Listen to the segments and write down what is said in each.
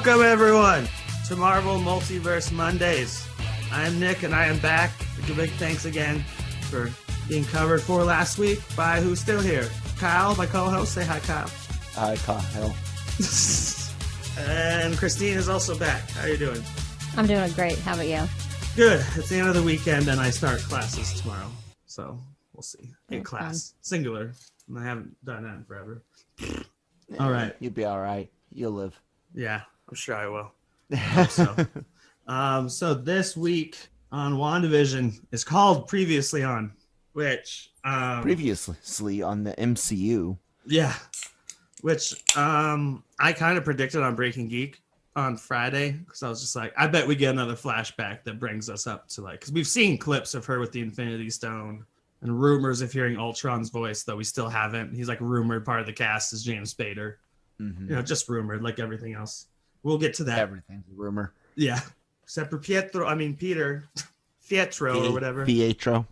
Welcome, everyone, to Marvel Multiverse Mondays. I am Nick, and I am back. A big thanks again for being covered for last week by who's still here. Kyle, my co-host. Say hi, Kyle. Hi, Kyle. And Christine is also back. How are you doing? I'm doing great. How about you? Good. It's the end of the weekend, and I start classes tomorrow. So we'll see. In That's class. Fun. Singular. And I haven't done that in forever. All right. You'll be all right. You'll live. Yeah, I'm sure I will. I hope so. So this week on WandaVision is called Previously On, which... previously on the MCU. Yeah. Which I kind of predicted on Breaking Geek on Friday, because I was just like, I bet we get another flashback that brings us up to like... Because we've seen clips of her with the Infinity Stone and rumors of hearing Ultron's voice, though we still haven't. He's like rumored part of the cast is James Spader. Mm-hmm. You know, just rumored like everything else. We'll get to that. Everything's a rumor. Yeah. Except for Peter Pietro or whatever. Pietro.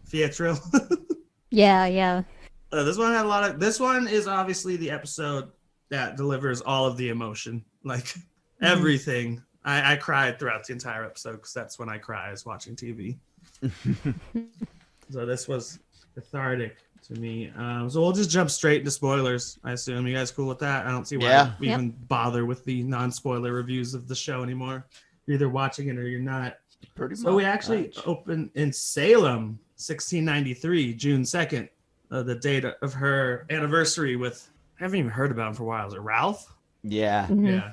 Yeah. This one had a lot of... This one is obviously the episode that delivers all of the emotion. Like, everything. I cried throughout the entire episode, because that's when I cry, is watching TV. So this was cathartic to me. So we'll just jump straight into spoilers, I assume. You guys cool with that? I don't see why we even bother with the non-spoiler reviews of the show anymore. You're either watching it or you're not. Pretty much. So we actually open in Salem, 1693, June 2nd, the date of her anniversary with... I haven't even heard about him for a while. Is it Ralph? Yeah. Mm-hmm. Yeah.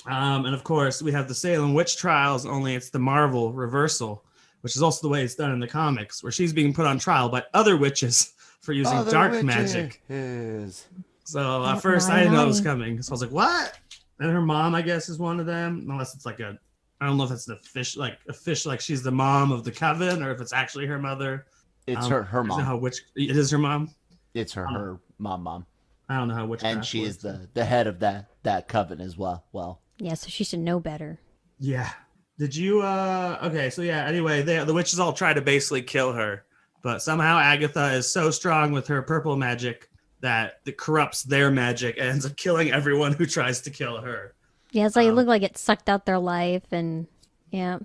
And of course, we have the Salem witch trials, only it's the Marvel reversal, which is also the way it's done in the comics, where she's being put on trial by other witches for using dark magic. So at first, I didn't know it was coming. So I was like, what? And her mom, I guess, is one of them. Unless it's like I don't know if it's an official, like she's the mom of the coven, or if it's actually her mother. It's her mom. It is her mom? It's her mom. I don't know how witchcraft and she works. is the head of that coven as well. Yeah, so she should know better. Yeah. Did you okay, so yeah, anyway, the witches all try to basically kill her, but somehow Agatha is so strong with her purple magic that it corrupts their magic and ends up killing everyone who tries to kill her. Yeah, it's like it looked like it sucked out their life, and yeah,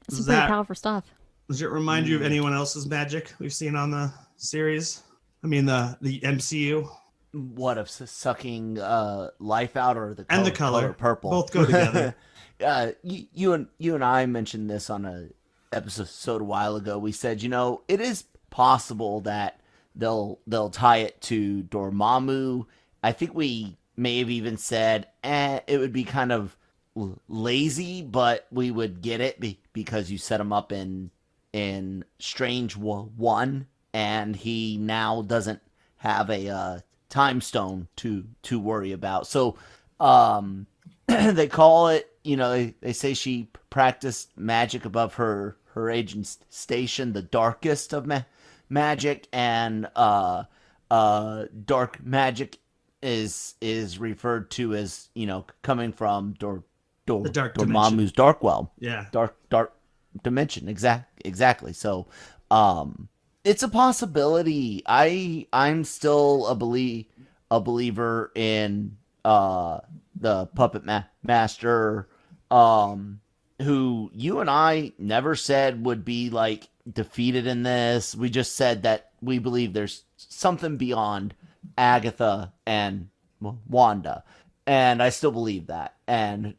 it's some pretty powerful stuff. Does it remind you of anyone else's magic we've seen on the series? I mean the MCU. What, of sucking life out, or the color, and the color purple? Both go together. You and I mentioned this on a episode a while ago. We said, it is possible that they'll tie it to Dormammu. I think we may have even said it would be kind of lazy, but we would get it because you set him up in Strange 1, and he now doesn't have a time stone to worry about. So they call it, they say she practiced magic above her agent station, the darkest of magic, and dark magic is referred to as coming from the dark Dormammu's dark well. Yeah, dark dimension. Exactly. So it's a possibility. I'm still a believer in the puppet master, who you and I never said would be like defeated in this. We just said that we believe there's something beyond Agatha and Wanda, and I still believe that. And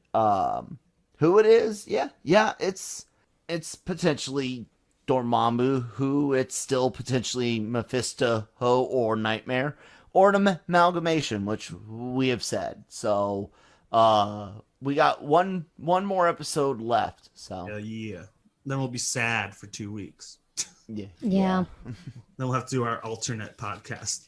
who it is? Yeah, it's potentially Dormammu, who it's still potentially Mephisto or Nightmare, or an amalgamation, which we have said. So we got one more episode left. So yeah. Then we'll be sad for 2 weeks. Yeah. Then we'll have to do our alternate podcast.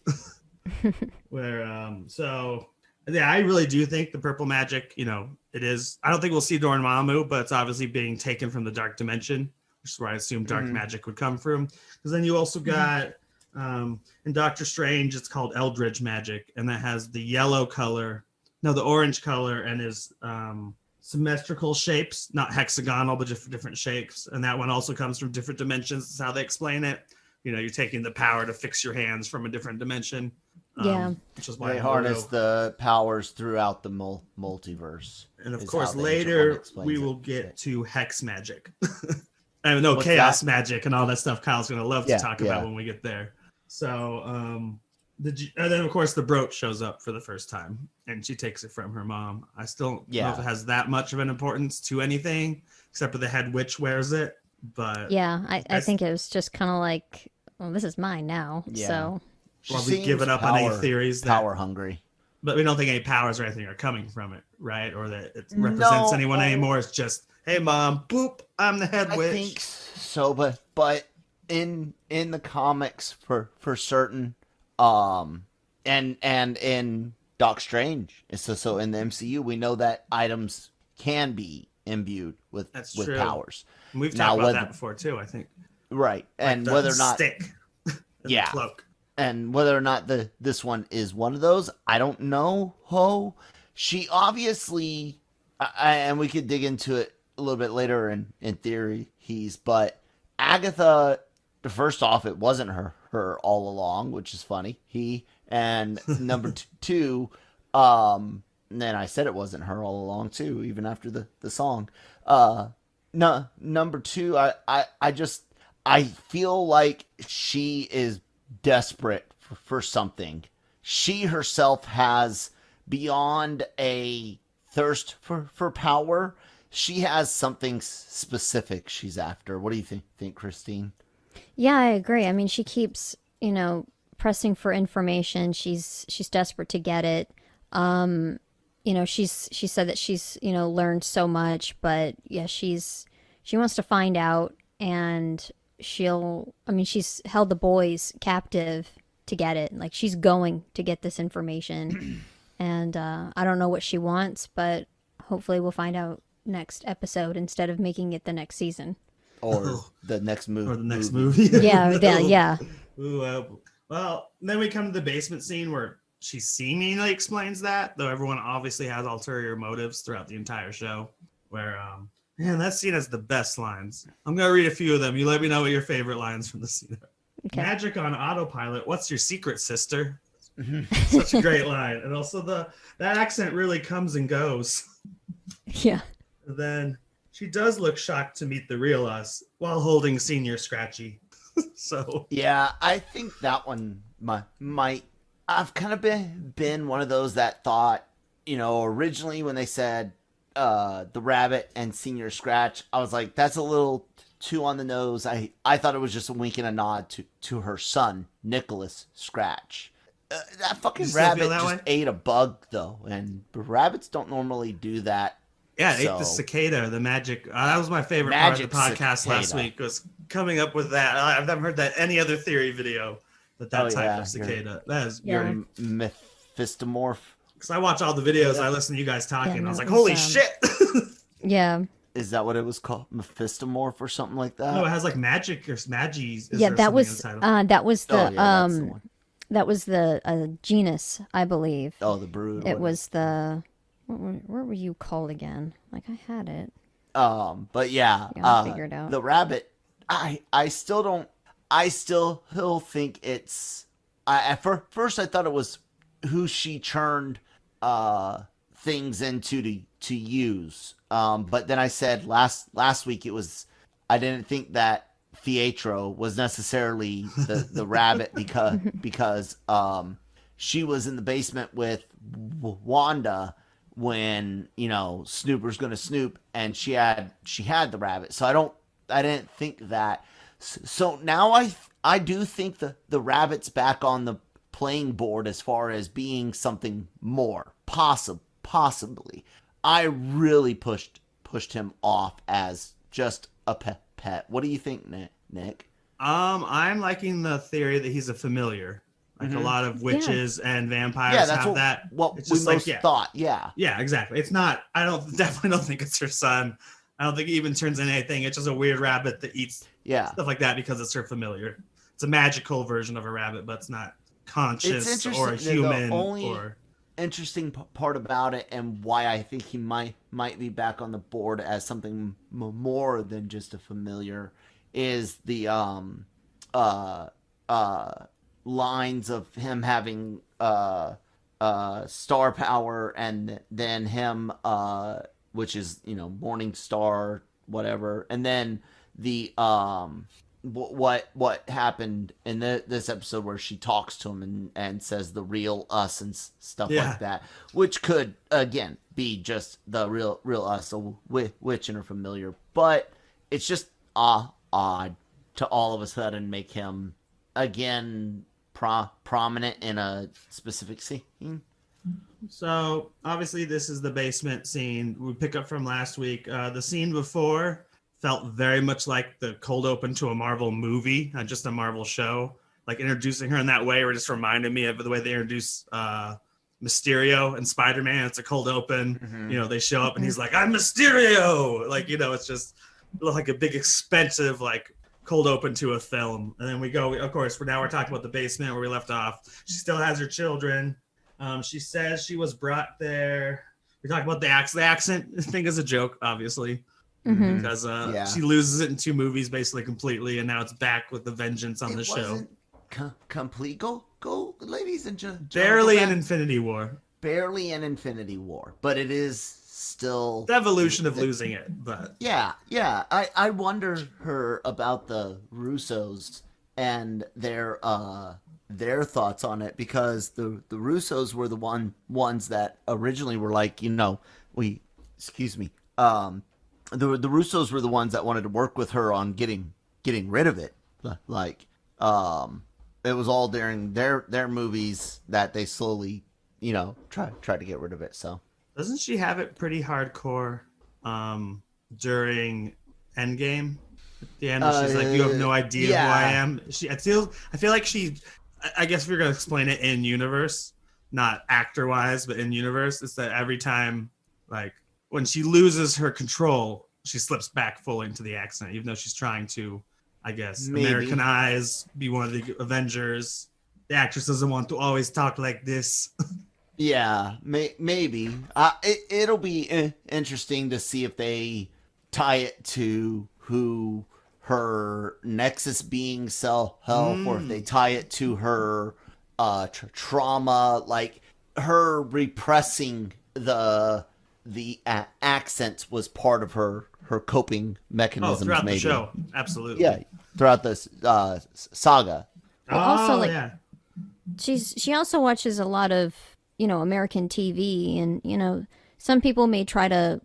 Where I really do think the purple magic, it is. I don't think we'll see Dormammu, but it's obviously being taken from the dark dimension, which is where I assume dark magic would come from. Because then you also got in Doctor Strange, it's called Eldritch magic, and that has the orange color, and is symmetrical shapes, not hexagonal, but just different shapes. And that one also comes from different dimensions. That's how they explain it. You're taking the power to fix your hands from a different dimension. Yeah. Which is why They harness the powers throughout the multiverse. and of is course how the Ancient One later explains we it. will get to hex magic. I know What's chaos that? magic and all that stuff. Kyle's gonna love to Yeah, talk yeah. about when we get there. So, and then of course the brooch shows up for the first time, and she takes it from her mom. I still don't know if it has that much of an importance to anything, except for the head witch wears it. But Yeah, I think it was just kind of like, well, this is mine now. Yeah. So She well, we've seems given up on any theories that power hungry. but we don't think any powers or anything are coming from it, right? Or that it represents anyone anymore. It's just, hey, mom, boop, I'm the head witch. I think so, but in the comics for certain, and in Doc Strange, so in the MCU, we know that items can be imbued with true. powers. And we've talked about that before too, I think. Right, Like and whether or not stick, yeah, cloak. And whether or not this one is one of those, I don't know. Ho, she obviously, and we could dig into it a little bit later in theory. But Agatha, first off, it wasn't her all along, which is funny. And number two, and then I said it wasn't her all along too, even after the song. No, number two, I feel like she is desperate for something. She herself has, beyond a thirst for power, she has something specific she's after. What do you think, Christine? yeah, I agree. I mean, she keeps, pressing for information. She's desperate to get it. She said that she's, learned so much, but yeah, she wants to find out, and she's held the boys captive to get it. Like, she's going to get this information. And I don't know what she wants, but hopefully we'll find out next episode instead of making it the next season. Or the next movie. Or the next movie. Yeah. Ooh, well, then we come to the basement scene where she seemingly explains that, though everyone obviously has ulterior motives throughout the entire show. Where, man, that scene has the best lines. I'm going to read a few of them. You let me know what your favorite lines from the scene are. Okay. Magic on autopilot. What's your secret, sister? Such a great line. And also that accent really comes and goes. Yeah. And then she does look shocked to meet the real us while holding Senior Scratchy. So yeah, I think that one might. I've kind of been one of those that thought, originally when they said the rabbit and Senior Scratch, I was like, that's a little too on the nose. I thought it was just a wink and a nod to her son, Nicholas Scratch. That fucking rabbit just ate a bug, though, and rabbits don't normally do that. Yeah, it ate the cicada, the magic. That was my favorite part of the podcast cicada. last week, was coming up with that. I've never heard that any other theory video, that type of cicada. That is great. Mephistomorph. Because I watch all the videos, I listen to you guys talking, and I was like, holy shit! Yeah. Is that what it was called? Mephistomorph or something like that? No, it has like magic or magies. Yeah, that was the genus, I believe. Oh, the brood. It was the what were you called again? Like, I had it. But yeah, I'll figure it out. The rabbit. I still think it's. At first I thought it was who she churned things into to use. But then I said last week it was. I didn't think that Pietro was necessarily the rabbit because she was in the basement with Wanda when Snooper's gonna snoop, and she had the rabbit. So I didn't think that. So now I do think the rabbit's back on the playing board as far as being something more possibly. I really pushed him off as just a pet. What do you think, Nick? I'm liking the theory that he's a familiar. Like a lot of witches and vampires have that. What it's just we most thought. Yeah. Yeah, exactly. It's not. Definitely don't think it's her son. I don't think it even turns into anything. It's just a weird rabbit that eats stuff like that because it's her familiar. It's a magical version of a rabbit, but it's not conscious or a human. The only interesting part about it, and why I think he might be back on the board as something more than just a familiar, is the lines of him having star power, and then him, which is, Morning Star, whatever, and then the what happened in this episode where she talks to him and says the real us and stuff like that, which could again be just the real us, so which are familiar, but it's just odd to all of a sudden make him again prominent in a specific scene. So obviously this is the basement scene we pick up from last week. The scene before felt very much like the cold open to a Marvel movie, not just a Marvel show. Like introducing her in that way, or just reminded me of the way they introduce Mysterio and Spider-Man. It's a cold open. Mm-hmm. They show up and he's like, "I'm Mysterio!" Like, it's just like a big expensive like cold open to a film. And then we go, of course, we're talking about the basement where we left off. She still has her children. She says she was brought there. We talk about the accent. I think is a joke, obviously. Because she loses it in 2 movies basically completely, and now it's back with the vengeance on the show. Complete. Go, ladies and gentlemen. Barely in Infinity War. Barely in Infinity War, but it is still the evolution of losing it. But I wonder about the Russos and their thoughts on it, because the Russos were the ones that originally were like, the Russos were the ones that wanted to work with her on getting rid of it. Like, it was all during their movies that they slowly, try to get rid of it. So doesn't she have it pretty hardcore during Endgame? At the end, she's like, "You have no idea who I am." I feel like she. I guess if you're gonna explain it in universe, not actor wise, but in universe, it's that every time, like, when she loses her control, she slips back fully into the accent, even though she's trying to, I guess, Americanize, be one of the Avengers. The actress doesn't want to always talk like this. Yeah, maybe. It'll be interesting to see if they tie it to who her Nexus being self, or if they tie it to her trauma, like her repressing the accent was part of her coping mechanisms. Throughout maybe. The show, absolutely. Yeah, throughout this saga. Well, also, she also watches a lot of American TV, and some people may try to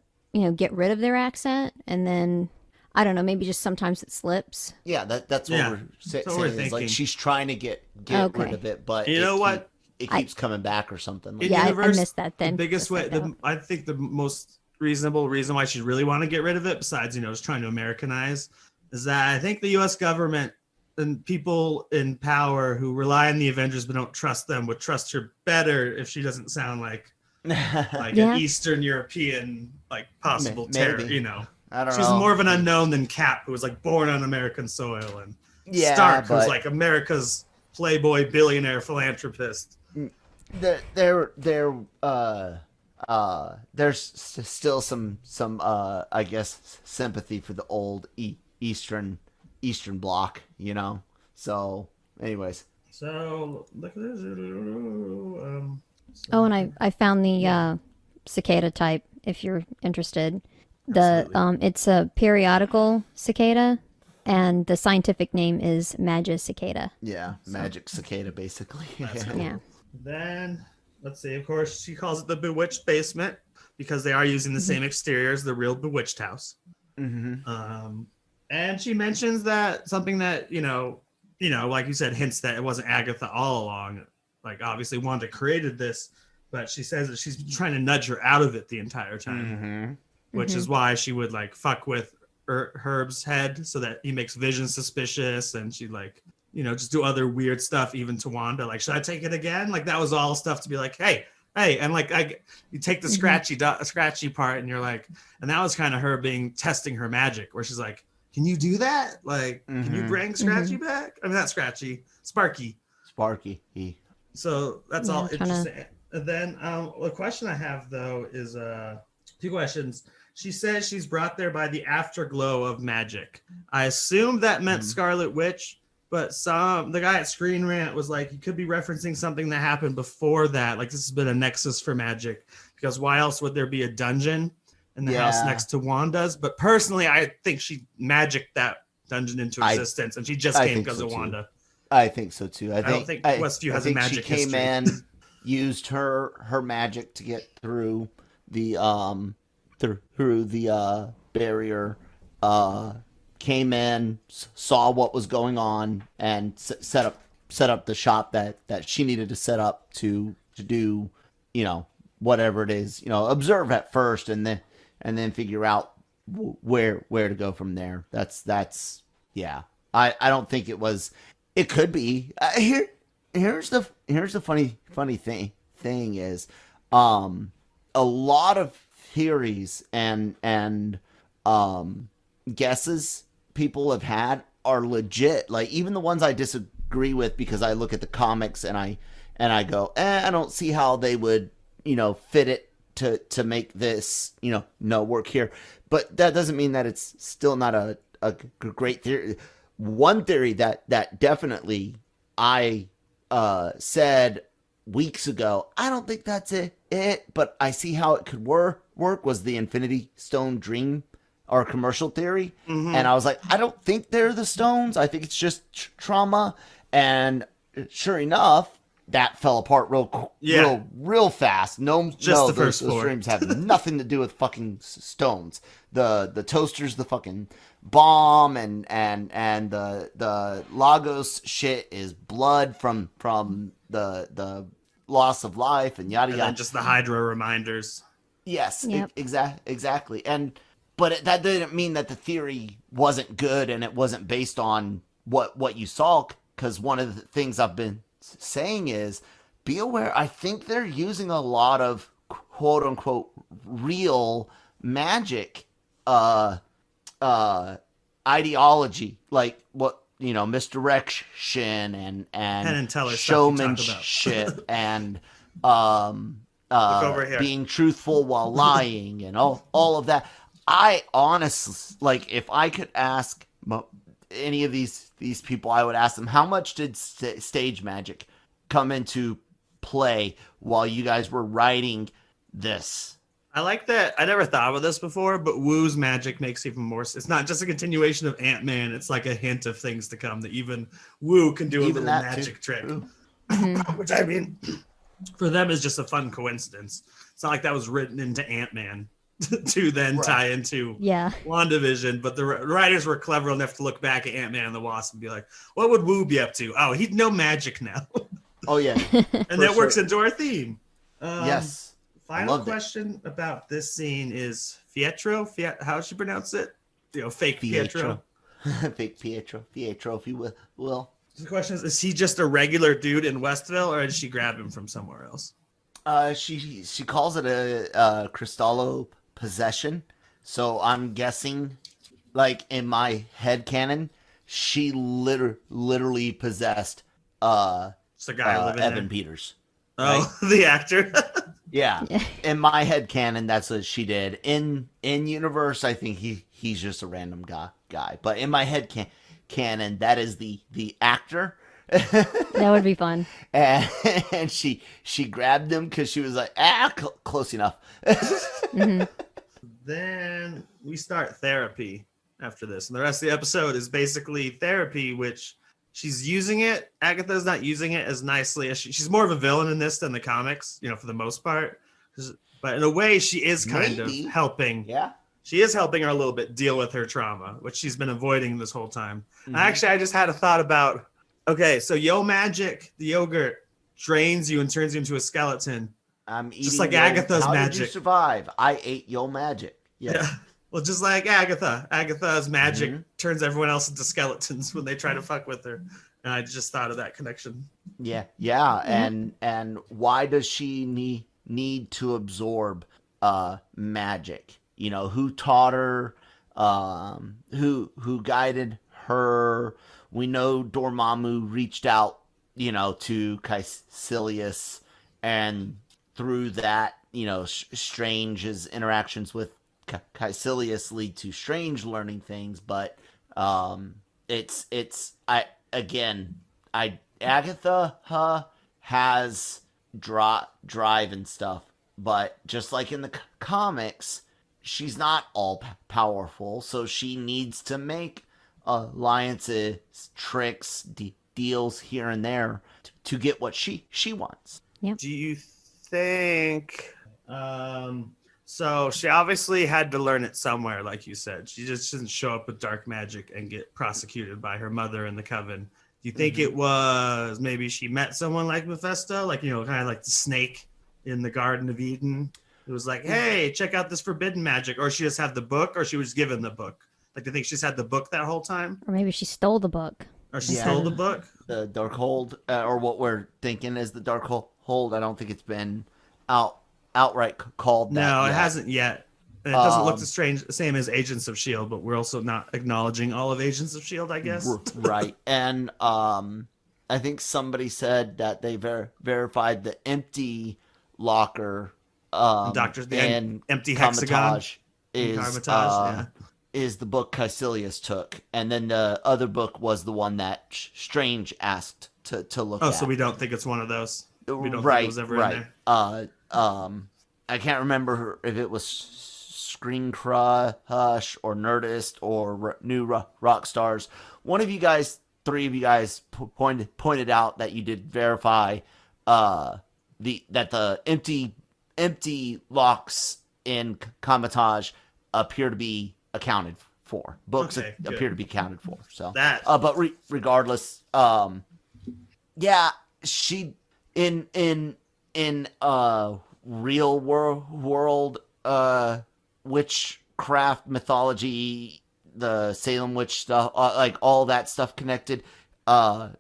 get rid of their accent, and then I don't know, maybe just sometimes it slips. Yeah, that's what we're saying. Is like she's trying to get rid of it, but it keeps coming back or something. Like I missed that then. The biggest way, I think the most reasonable reason why she really want to get rid of it, besides, just trying to Americanize, is that I think the U.S. government and people in power who rely on the Avengers but don't trust them would trust her better if she doesn't sound like an Eastern European, like, possible terror, I don't know. She's more of an unknown than Cap, who was like born on American soil, and Stark, who's like America's playboy billionaire philanthropist. There's still some I guess sympathy for the old Eastern Bloc, So, anyways. So look at this. And I found the cicada type. If you're interested, it's a periodical cicada, and the scientific name is Magic cicada. Yeah, magic cicada, basically. Cool. Yeah. Then let's see. Of course, she calls it the Bewitched basement because they are using the same exterior as the real Bewitched house. Mm-hmm. And she mentions that something that like you said, hints that it wasn't Agatha all along. Like, obviously Wanda created this, but she says that she's been trying to nudge her out of it the entire time, which is why she would like fuck with Herb's head so that he makes Vision suspicious, and she like just do other weird stuff even to Wanda. Like, should I take it again? Like, that was all stuff to be like, hey, and like you take the scratchy part, and you're like, and that was kind of her testing her magic, where she's like, can you do that? Like, can you bring Scratchy back? I mean, not Scratchy, Sparky. So that's all interesting. And then the question I have, though, is 2 questions. She says she's brought there by the afterglow of magic. I assume that meant Scarlet Witch, but the guy at Screen Rant was like, you could be referencing something that happened before that. Like this has been a nexus for magic, because why else would there be a dungeon in the house next to Wanda's? But personally, I think she magicked that dungeon into existence, and she just came because of Wanda. I think so too. I don't think Westview has a magic she came history. in, used her magic to get through the barrier. Came in, saw what was going on, and set up the shop that she needed to set up to do, whatever it is, observe at first, and then figure out where to go from there. That's yeah. I don't think it was. It could be. Here's the funny thing is, a lot of theories and guesses people have had are legit. Like even the ones I disagree with because I look at the comics and I go, I don't see how they would, fit it to make this, no work here. But that doesn't mean that it's still not a great theory. One theory that definitely I said weeks ago, I don't think that's it, but I see how it could work was the Infinity Stone dream or commercial theory. Mm-hmm. And I was like, I don't think they're the stones. I think it's just trauma. And sure enough, that fell apart real fast. The first those dreams have nothing to do with fucking stones. The toaster's the fucking bomb, and the Lagos shit is blood from the loss of life and yada yada. And then just the Hydra reminders. Yes, yep. Exactly. But that didn't mean that the theory wasn't good and it wasn't based on what you saw. Because one of the things I've been saying is, be aware. I think they're using a lot of quote unquote real magic ideology, like what misdirection and showmanship and being truthful while lying and all of that. I honestly, like, if I could ask any of these people, I would ask them, how much did stage magic come into play while you guys were writing this? I like that. I never thought of this before, but Wu's magic makes even more sense. It's not just a continuation of Ant-Man. It's like a hint of things to come that even Wu can do a little magic trick. Which, I mean, for them is just a fun coincidence. It's not like that was written into Ant-Man to then tie into WandaVision, but the writers were clever enough to look back at Ant-Man and the Wasp and be like, what would Wu be up to? Oh, he'd know magic now. Oh, yeah. And that works into our theme. Yes. Final question about this scene is Pietro. How should you pronounce it? Fake Pietro. Fake Pietro, if you will. The question is he just a regular dude in Westville, or did she grab him from somewhere else? She calls it a Cristallo possession. So I'm guessing, like in my headcanon, she literally possessed the guy living Evan there. Peters. Oh, right? The actor. Yeah. In my headcanon, that's what she did. In universe, I think he's just a random guy. But in my headcanon, that is the actor. That would be fun. And she grabbed him because she was like, close enough. Mm-hmm. Then we start therapy after this. And the rest of the episode is basically therapy, which she's using it. Agatha's not using it as nicely as she's more of a villain in this than the comics, for the most part. But in a way, she is kind of helping. Yeah. She is helping her a little bit deal with her trauma, which she's been avoiding this whole time. Mm-hmm. Actually, I just had a thought about, okay, so Yo Magic, the yogurt, drains you and turns you into a skeleton. I'm eating just like Agatha's how magic. Did you survive? I ate Yo Magic. Yes. Yeah. Well, just like Agatha's magic turns everyone else into skeletons when they try to fuck with her. And I just thought of that connection. Yeah. And why does she need to absorb magic? Who taught her? Who guided her? We know Dormammu reached out, to Caecilius, and through that, Strange's interactions with Caecilius lead to Strange learning things. But again, Agatha has drive and stuff, but just like in the comics, she's not all powerful, so she needs to make alliances, tricks, deals here and there to get what she wants. Yeah. Do you think so she obviously had to learn it somewhere, like you said. She just didn't show up with dark magic and get prosecuted by her mother and the coven. Do you think it was maybe she met someone like Mephisto, like, you know, kind of like the snake in the Garden of Eden? It was like, hey, check out this forbidden magic. Or she just had the book, or she was given the book. Like, do you think she's had the book that whole time? Or maybe she stole the book. Or she stole the book? The Darkhold, or what we're thinking is the Darkhold. I don't think it's been outright called that. No, yet. it hasn't yet. And it doesn't look the same as Agents of S.H.I.E.L.D., but we're also not acknowledging all of Agents of S.H.I.E.L.D., I guess. Right. And I think somebody said that they verified the empty locker and empty hexagon is the book Caecilius took. And then the other book was the one that Strange asked to look at. Oh, so we don't think it's one of those? We don't think it was ever in there? I can't remember if it was Screen Crush or Nerdist or New Rock Stars. One of you guys, three of you guys pointed out that you did verify that the empty locks in Comitage appear to be accounted for. Books appear to be accounted for. So that, but regardless, yeah, she in real world witchcraft mythology, the Salem witch stuff, like all that stuff connected, the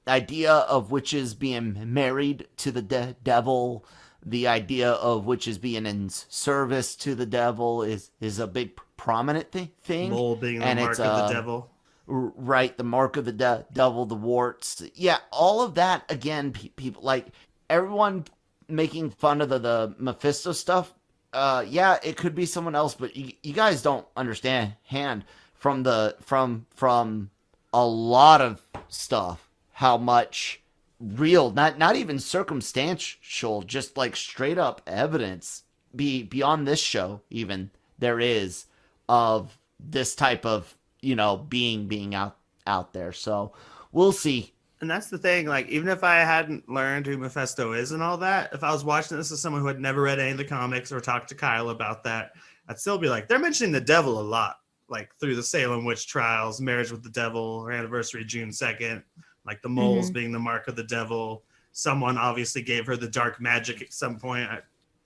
idea of witches being married to the devil, the idea of witches being in service to the devil is a big prominent thing. Mole being the mark of the devil. Right, the mark of the devil, the warts. Yeah, all of that, again, people, like, everyone making fun of the Mephisto stuff, yeah, it could be someone else, but you guys don't understand from a lot of stuff how much real, not even circumstantial, just like straight up evidence beyond this show even there is of this type of, you know, being out there. So we'll see. And that's the thing, like, even if I hadn't learned who Mephisto is and all that, if I was watching this as someone who had never read any of the comics or talked to Kyle about that, I'd still be like, they're mentioning the devil a lot, like through the Salem witch trials, Marriage with the Devil, her anniversary June 2nd, like the moles being the mark of the devil. Someone obviously gave her the dark magic at some point.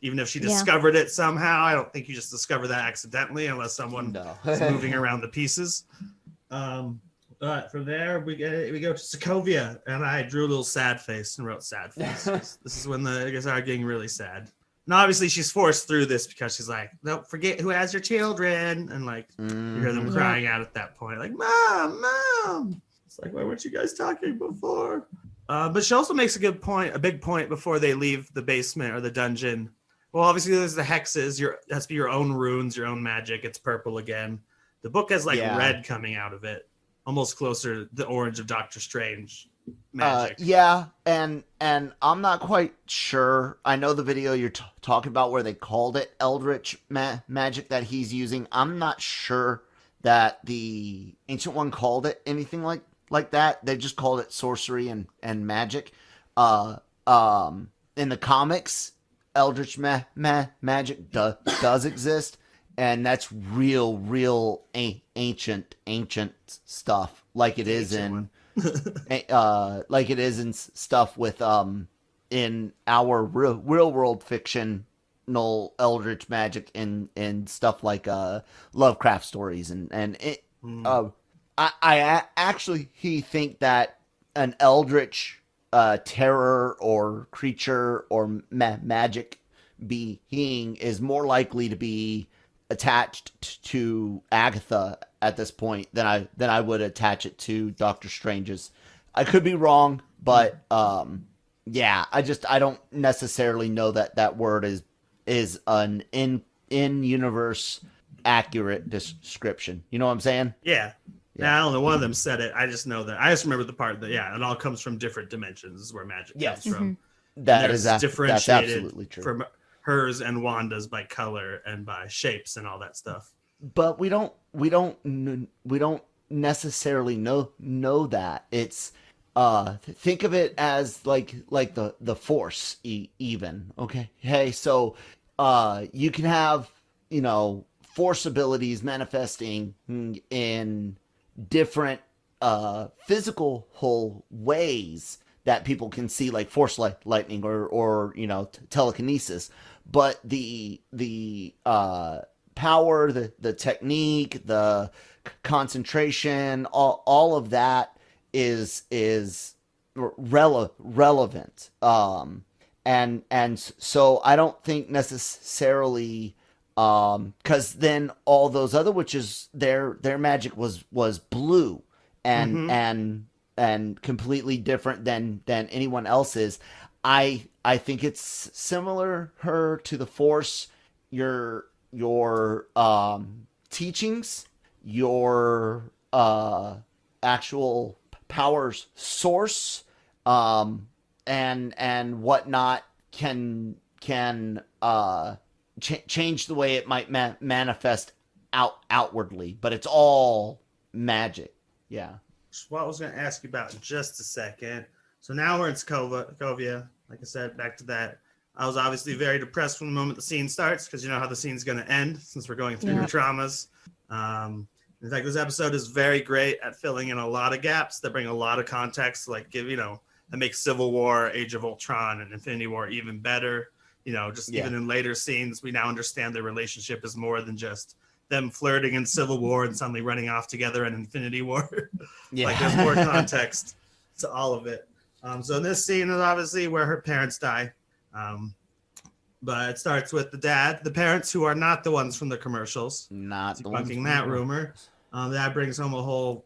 Even if she discovered it somehow, I don't think you just discover that accidentally unless someone is moving around the pieces. But from there, we go to Sokovia, and I drew a little sad face and wrote sad face. This is when the guys are getting really sad. And obviously, she's forced through this because she's like, "Don't forget who has your children," and like you hear them crying out at that point, like, "Mom!" It's like, why weren't you guys talking before? But she also makes a big point before they leave the basement or the dungeon. Well, obviously, there's the hexes. It has to be your own runes, your own magic. It's purple again. The book has like red coming out of it. Almost closer to the orange of Doctor Strange magic. And I'm not quite sure. I know the video you're talking about where they called it Eldritch magic that he's using. I'm not sure that the Ancient One called it anything like that. They just called it sorcery and magic. In the comics, Eldritch magic does exist. And that's real ancient stuff, like it is in, stuff with in our real world fictional eldritch magic and stuff like Lovecraft stories and it. I actually think that an eldritch terror or creature or magic being is more likely to be attached to Agatha at this point than I would attach it to Doctor Strange's. I could be wrong, but yeah, I don't necessarily know that word is an in universe accurate description. You know what I'm saying? Yeah. I don't know. One of them said it. I just know that. I just remember the part that it all comes from different dimensions. Is where magic comes from. That's Differentiated absolutely true. from hers and Wanda's by color and by shapes and all that stuff. But we don't necessarily know that. It's think of it as like the Force even. Okay. Hey, so you can have, Force abilities manifesting in different physical whole ways that people can see, like Force lightning or telekinesis. But the power, the technique, the concentration, all of that is relevant. And so I don't think necessarily, because then all those other witches, their magic was blue and completely different than anyone else's. I think it's similar her to the Force. Your teachings, your actual powers source, and whatnot can change the way it might manifest outwardly, but it's all magic. Yeah. What I was going to ask you about in just a second. So now we're in Sokovia. Like I said, back to that. I was obviously very depressed from the moment the scene starts, because you know how the scene's going to end since we're going through traumas. In fact, this episode is very great at filling in a lot of gaps that bring a lot of context, like that makes Civil War, Age of Ultron, and Infinity War even better. Even in later scenes, we now understand their relationship is more than just them flirting in Civil War and suddenly running off together in Infinity War. Like there's more context to all of it. So this scene is obviously where her parents die. But it starts with the parents who are not the ones from the commercials. Not the debunking that rumor. That brings home a whole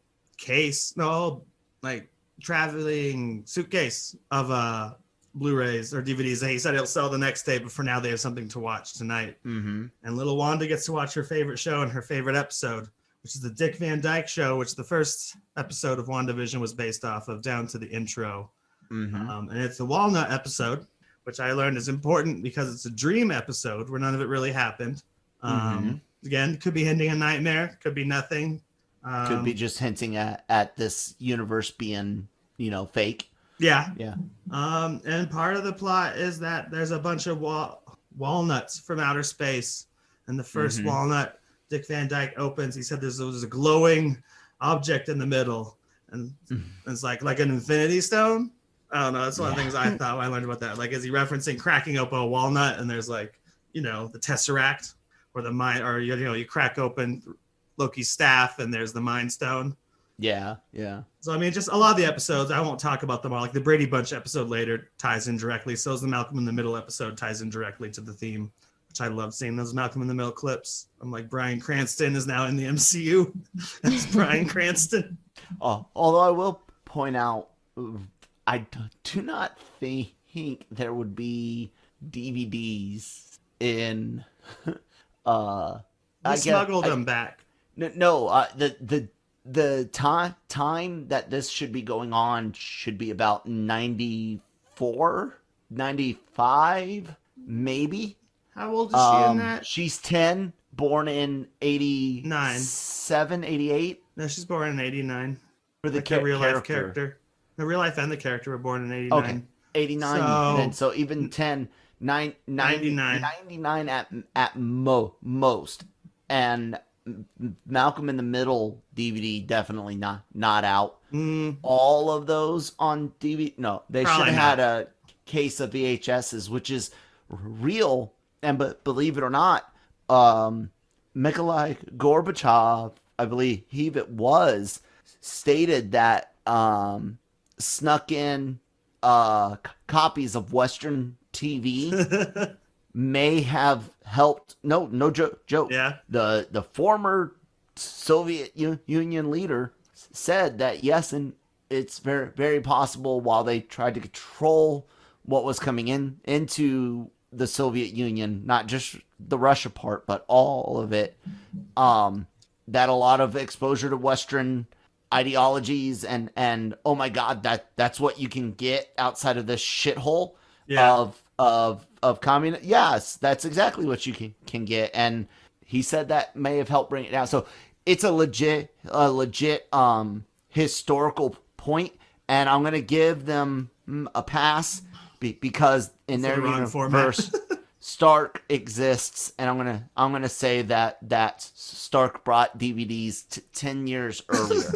traveling suitcase of Blu-rays or DVDs that he said he'll sell the next day, but for now they have something to watch tonight. Mm-hmm. And little Wanda gets to watch her favorite show and her favorite episode, which is the Dick Van Dyke Show, which the first episode of WandaVision was based off of, down to the intro. Mm-hmm. And it's the Walnut episode, which I learned is important because it's a dream episode where none of it really happened. Again, could be hinting a nightmare, could be nothing. Could be just hinting at this universe being, fake. Yeah. Yeah. And part of the plot is that there's a bunch of walnuts from outer space. And the first walnut Dick Van Dyke opens, he said there's a glowing object in the middle. And it's like an infinity stone. I don't know. That's one of the things I thought when I learned about that. Like, is he referencing cracking open a walnut and there's the Tesseract or the mind, or, you crack open Loki's staff and there's the Mind Stone. Yeah. Yeah. So, I mean, just a lot of the episodes, I won't talk about them all. Like the Brady Bunch episode later ties in directly. So is the Malcolm in the Middle episode ties in directly to the theme, which I love seeing those Malcolm in the Middle clips. I'm like, Bryan Cranston is now in the MCU. That's Bryan Cranston. Although I will point out, I do not think there would be DVDs in. We smuggled them back. No, the time that this should be going on should be about 94, 95, maybe. How old is she in that? She's 10, born in 87, 88. No, she's born in 89. For the like real life character. The real life and the character were born in 89. Okay, 89. So even 10, 99 at most. And Malcolm in the Middle DVD definitely not out. All of those on DVD. No, they should have had a case of VHSs, which is real. And but believe it or not, Mikhail Gorbachev, I believe it was, stated that snuck in copies of Western TV may have helped. No joke. Yeah. The former Soviet Union leader said that yes, and it's very, very possible while they tried to control what was coming into the Soviet Union, not just the Russia part, but all of it, that a lot of exposure to Western ideologies and oh my god, that's what you can get outside of this shithole Yeah. of communist. Yes, that's exactly what you can get. And he said that may have helped bring it down. So it's a legit historical point, and I'm gonna give them a pass because in their universe Stark exists, and I'm gonna say that Stark brought DVDs 10 years earlier.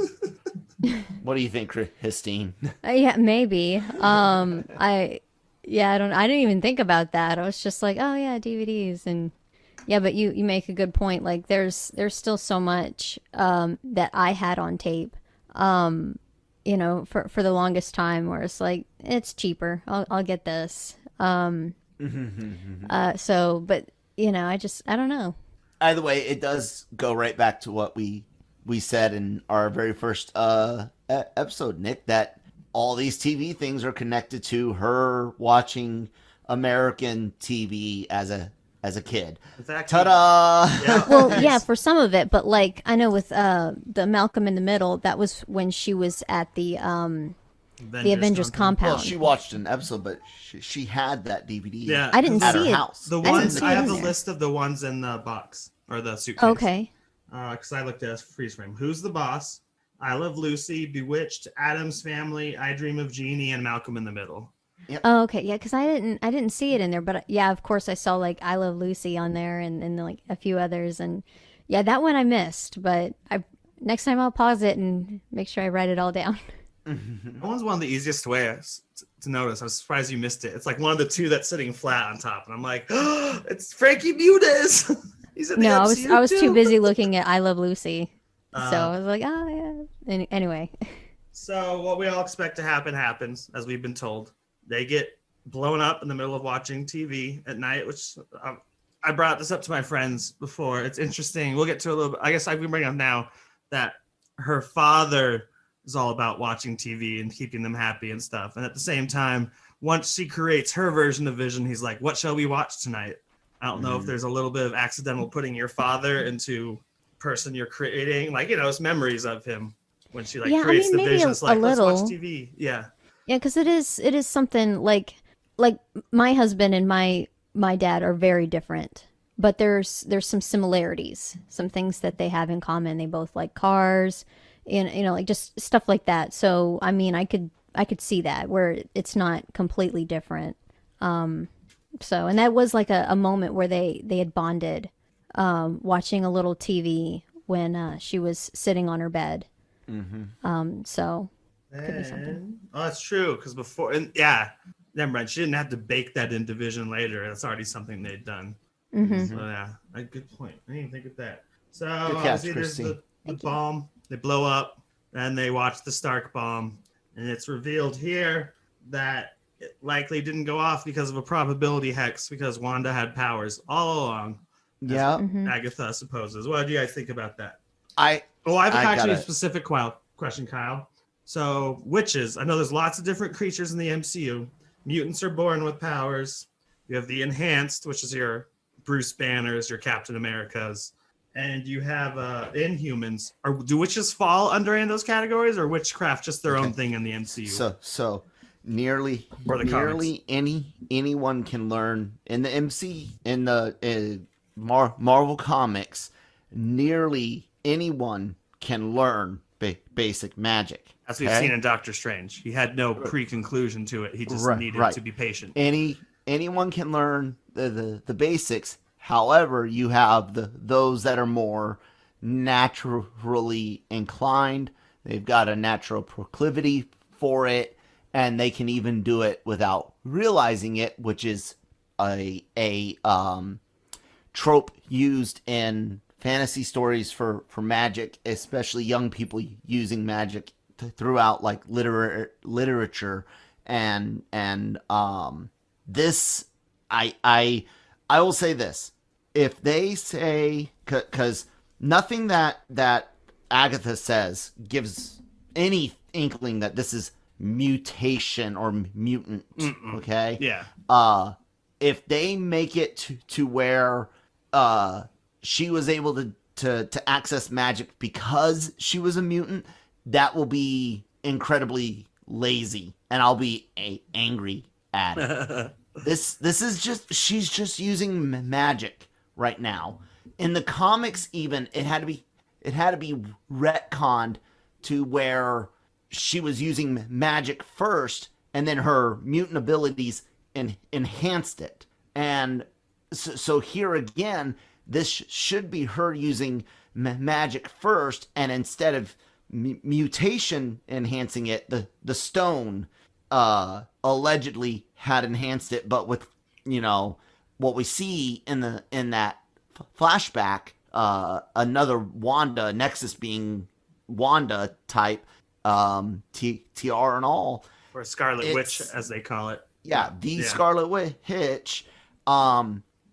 What do you think, Christine? Yeah, maybe. I didn't even think about that. I was just like, oh yeah, DVDs. And yeah, but you make a good point. Like there's still so much that I had on tape. For the longest time, where it's like it's cheaper. I'll get this. But I don't know. Either way, it does go right back to what we said in our very first episode, Nick, that all these TV things are connected to her watching American TV as a kid. Exactly. Ta-da! Yeah. Well, yeah, for some of it, but like I know with the Malcolm in the Middle, that was when she was at the Avengers compound. Well, she watched an episode, but she had that DVD. Yeah, I didn't at see her it. house. The I didn't ones see I it have in the there. list of the ones in the box or the suitcase. Okay. Because I looked at a freeze frame. Who's the Boss? I Love Lucy, Bewitched, Addams Family, I Dream of Jeannie, and Malcolm in the Middle. Oh, okay. Yeah, because I didn't see it in there, but yeah, of course I saw like I Love Lucy on there and like a few others, and yeah, that one I missed, but next time I'll pause it and make sure I write it all down. That one's one of the easiest ways to notice. I was surprised you missed it. It's like one of the two that's sitting flat on top, and I'm like, oh, it's Frankie Muniz. He's in the No, MCU I was too. too busy looking at I Love Lucy, so I was like, oh yeah. Anyway. So what we all expect to happen happens, as we've been told. They get blown up in the middle of watching TV at night, which I brought this up to my friends before. It's interesting. We'll get to a little bit. I guess I can bring up now that her father is all about watching TV and keeping them happy and stuff. And at the same time, once she creates her version of Vision, he's like, what shall we watch tonight? I don't know if there's a little bit of accidental putting your father into person you're creating. Like, it's memories of him when she creates the Vision. It's like, let's watch TV. Yeah. Yeah, because it is something like my husband and my dad are very different, but there's some similarities, some things that they have in common. They both like cars, and like just stuff like that. So I mean, I could see that where it's not completely different. And that was like a moment where they had bonded, watching a little TV when she was sitting on her bed. So. Could be something. Oh, that's true. Because before, never mind. She didn't have to bake that in Division later. That's already something they'd done. Mm-hmm. So yeah, a good point. I didn't even think of that. So catch, obviously there's the Thank you. bomb. They blow up, and they watch the Stark bomb, and it's revealed here that it likely didn't go off because of a probability hex, because Wanda had powers all along. Yeah. Agatha supposes. What do you guys think about that? I have I actually a gotta- specific question, Kyle. So, witches. I know there's lots of different creatures in the MCU. Mutants are born with powers. You have the enhanced, which is your Bruce Banners, your Captain Americas. And you have Inhumans. Do witches fall under any of those categories, or witchcraft just their own thing in the MCU? So nearly Or the anyone can learn in the Marvel comics. Nearly anyone can learn basic magic. As we've seen in Doctor Strange. He had no pre-conclusion to it. He just needed to be patient. Anyone can learn the basics. However, you have those that are more naturally inclined. They've got a natural proclivity for it, and they can even do it without realizing it, which is a trope used in fantasy stories for magic, especially young people using magic throughout like literature and this I will say this. If they say, because nothing that Agatha says gives any inkling that this is mutation or mutant. Okay. Yeah. If they make it to where she was able to access magic because she was a mutant, that will be incredibly lazy, and I'll be angry at it. This is just, she's just using magic right now. In the comics, even it had to be retconned to where she was using magic first, and then her mutant abilities enhanced it. And so here again, this should be her using magic first, and instead of mutation enhancing it, the stone allegedly had enhanced it. But with, you know, what we see in that flashback, another Wanda Nexus being Wanda type, TR and all, or Scarlet Witch as they call it. Yeah, Scarlet Witch.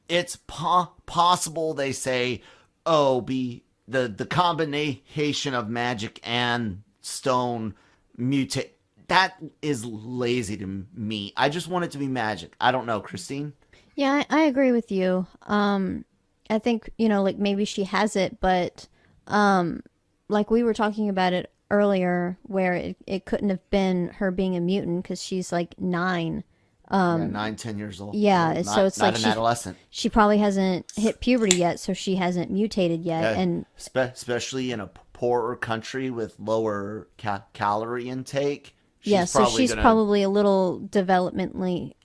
It's possible, they say, be the combination of magic and stone mutate. That is lazy to me. I just want it to be magic. I don't know, Christine. Yeah, I agree with you. I think, you know, like maybe she has it, but like we were talking about it earlier, where it couldn't have been her being a mutant because she's like 9. 9-10 years old. Yeah, so it's like an adolescent. She probably hasn't hit puberty yet, so she hasn't mutated yet. Yeah, and especially in a poorer country with lower calorie intake. She's probably a little developmentally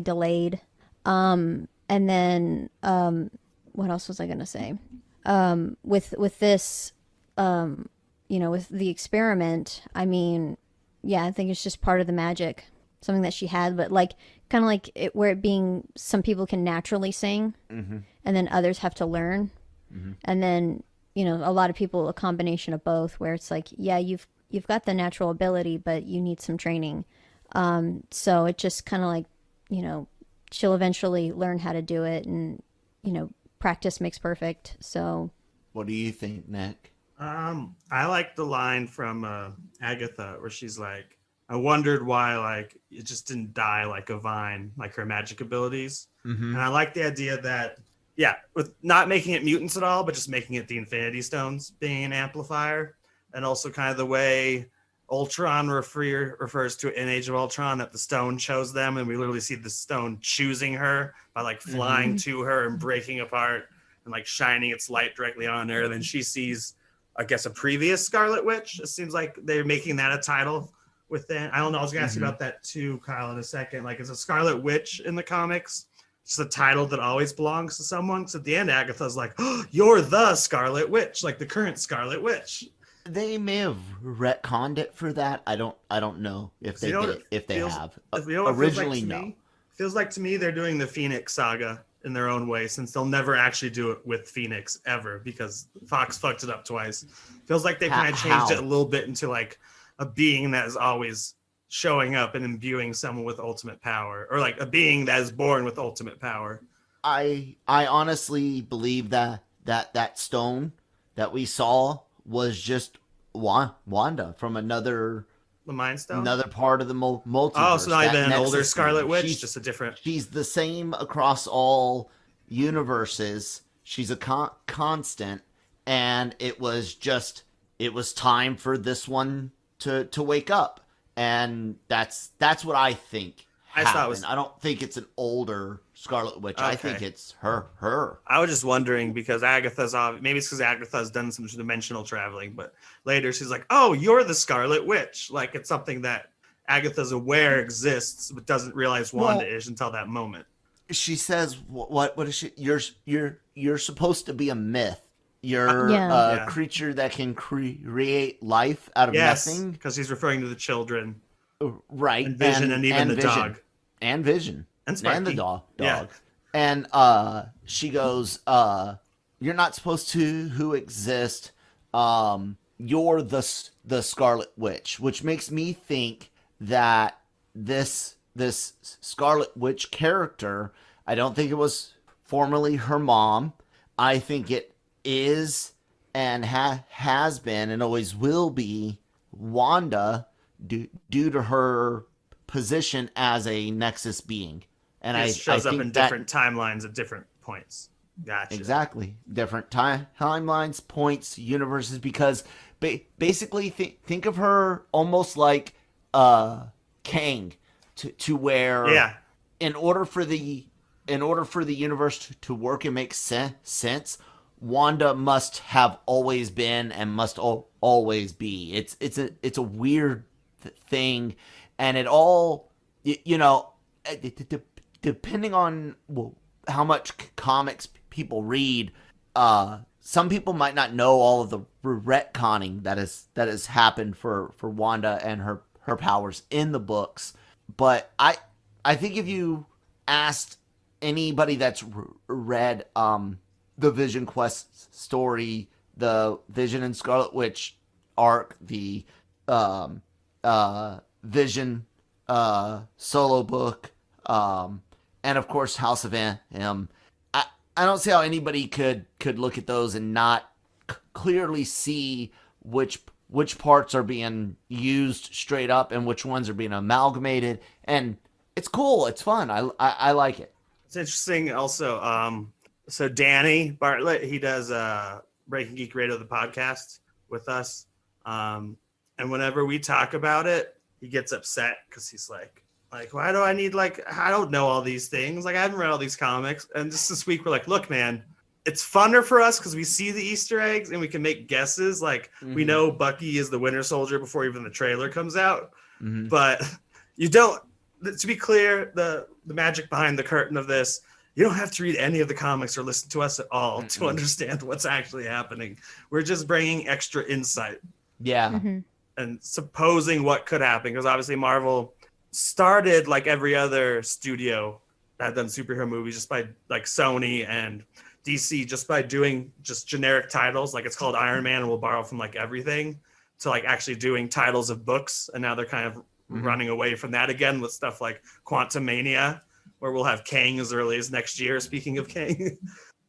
delayed. And then what else was I gonna say? With this, you know, with the experiment, I mean, yeah, I think it's just part of the magic, something that she had, but like kind of like it, where it being, some people can naturally sing, and then others have to learn, and then, you know, a lot of people a combination of both, where it's like, yeah, you've got the natural ability, but you need some training. So it just kind of like, you know, she'll eventually learn how to do it, and, you know, practice makes perfect. So what do you think, Nick? I like the line from Agatha where she's like, I wondered why, like, it just didn't die like a vine, like her magic abilities. And I like the idea that, yeah, with not making it mutants at all, but just making it the Infinity Stones being an amplifier. And also kind of the way Ultron refers to it in Age of Ultron, that the stone chose them, and we literally see the stone choosing her by like flying to her and breaking apart and like shining its light directly on her. And then she sees, I guess, a previous Scarlet Witch. It seems like they're making that a title within. I don't know. I was gonna ask you about that too, Kyle, in a second. Like, is a Scarlet Witch in the comics just a title that always belongs to someone? Because at the end, Agatha's like, oh, "You're the Scarlet Witch," like the current Scarlet Witch. They may have retconned it for that. I don't know if they did. If they have. Originally, no. Feels like to me they're doing the Phoenix saga in their own way, since they'll never actually do it with Phoenix ever, because Fox fucked it up twice. Feels like they kind of changed it a little bit into like a being that is always showing up and imbuing someone with ultimate power, or like a being that is born with ultimate power. I honestly believe that stone that we saw was just Wanda from another, the Mind Stone, another part of the multiverse. Oh, so not even an older Scarlet Witch, she's just a different. She's the same across all universes. She's a constant, and it was time for this one to wake up, and that's what I think happened. I don't think it's an older Scarlet Witch. Okay. I think it's her. I was just wondering because Agatha's maybe it's because Agatha's done some dimensional traveling, but later she's like, "Oh, you're the Scarlet Witch." Like it's something that Agatha's aware exists, but doesn't realize Wanda is until that moment. She says, "What is she? You're supposed to be a myth. You're a creature that can create life out of nothing." Because he's referring to the children, right? And Vision, and even the dog, and Vision. And the dog. Yeah. And she goes, "You're not supposed to exist. You're the Scarlet Witch," which makes me think that this Scarlet Witch character, I don't think it was formerly her mom. I think it is and has been and always will be Wanda due to her position as a Nexus being. And it shows up in different timelines at different points. Gotcha. Exactly. Different timelines, points, universes, because basically think of her almost like Kang, to where in order for the universe to work and make sense, Wanda must have always been and must always be. It's a weird thing, and it all, depending on how much comics people read, some people might not know all of the retconning that has happened for Wanda and her powers in the books. But I think if you asked anybody that's read the Vision Quest story, the Vision and Scarlet Witch arc, the Vision solo book, and of course House of M. I don't see how anybody could look at those and not clearly see which parts are being used straight up and which ones are being amalgamated. And it's cool. It's fun. I like it. It's interesting also. So Danny Bartlett, he does Breaking Geek Radio, the podcast with us. And whenever we talk about it, he gets upset because he's like, why do I need, I don't know all these things. I haven't read all these comics. And just this week, we're like, look, man, it's funner for us because we see the Easter eggs and we can make guesses. We know Bucky is the Winter Soldier before even the trailer comes out. Mm-hmm. But you don't, to be clear, the magic behind the curtain of this, you don't have to read any of the comics or listen to us at all to understand what's actually happening. We're just bringing extra insight. Yeah. Mm-hmm. And supposing what could happen. Because obviously Marvel started like every other studio that had done superhero movies just by Sony and DC, just by doing just generic titles. It's called Iron Man and we'll borrow from everything, to actually doing titles of books. And now they're kind of running away from that again with stuff like Quantum Mania, where we'll have Kang as early as next year. Speaking of Kang.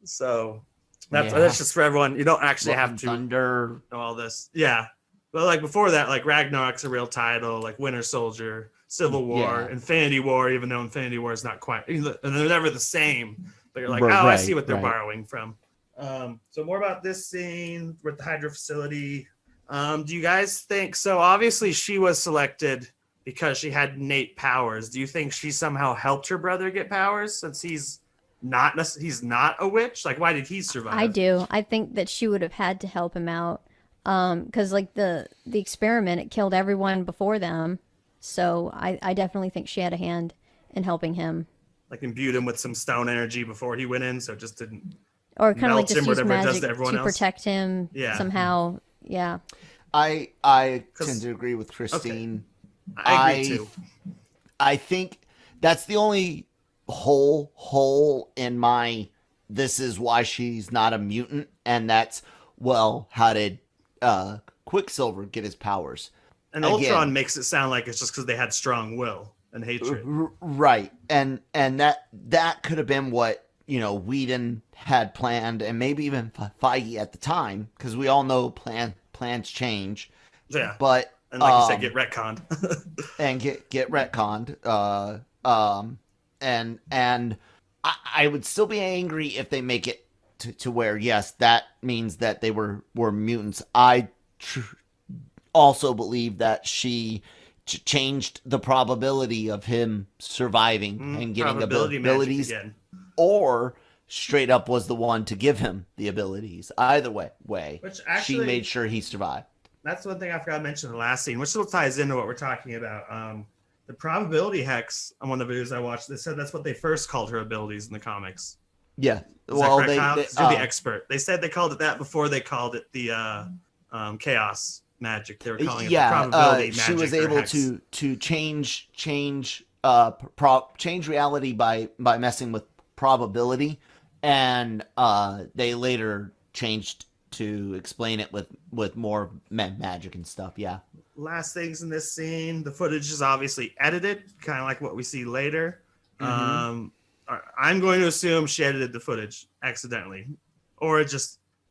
So that's just for everyone. You don't actually have to know all this. Yeah. But before that, Ragnarok's a real title, Winter Soldier, Civil War, Infinity War, even though Infinity War is not quite, and they're never the same. But you're I see what they're borrowing from. So more about this scene with the Hydra facility. Do you guys think, so obviously she was selected because she had innate powers. Do you think she somehow helped her brother get powers since he's not a witch? Why did he survive? I do. I think that she would have had to help him out. Because the experiment, it killed everyone before them. So I definitely think she had a hand in helping him. Imbued him with some stone energy before he went in, so it just didn't. Or kind of just use magic to protect him somehow. Yeah. I tend to agree with Christine. Okay. I agree too. I think that's the only hole in my this is why she's not a mutant, and that's, how did Quicksilver get his powers? And Ultron makes it sound like it's just because they had strong will and hatred. Right. And that could have been what, Whedon had planned, and maybe even Feige at the time, because we all know plans change. Yeah. But and like you said, get retconned. and get retconned. And I would still be angry if they make it to where, yes, that means that they were mutants. I also believe that she changed the probability of him surviving and getting abilities, or straight up was the one to give him the abilities. Either way, which actually, she made sure he survived. That's one thing I forgot to mention in the last scene, which still ties into what we're talking about. The probability hex on one of the videos I watched, they said that's what they first called her abilities in the comics. Yeah. Well, they the expert. They said they called it that before they called it the chaos magic. They were calling it the probability magic. She was able to change reality by messing with probability, and they later changed to explain it with more magic and stuff. Yeah. Last things in this scene, the footage is obviously edited, kind of like what we see later. Mm-hmm. I'm going to assume she edited the footage accidentally, or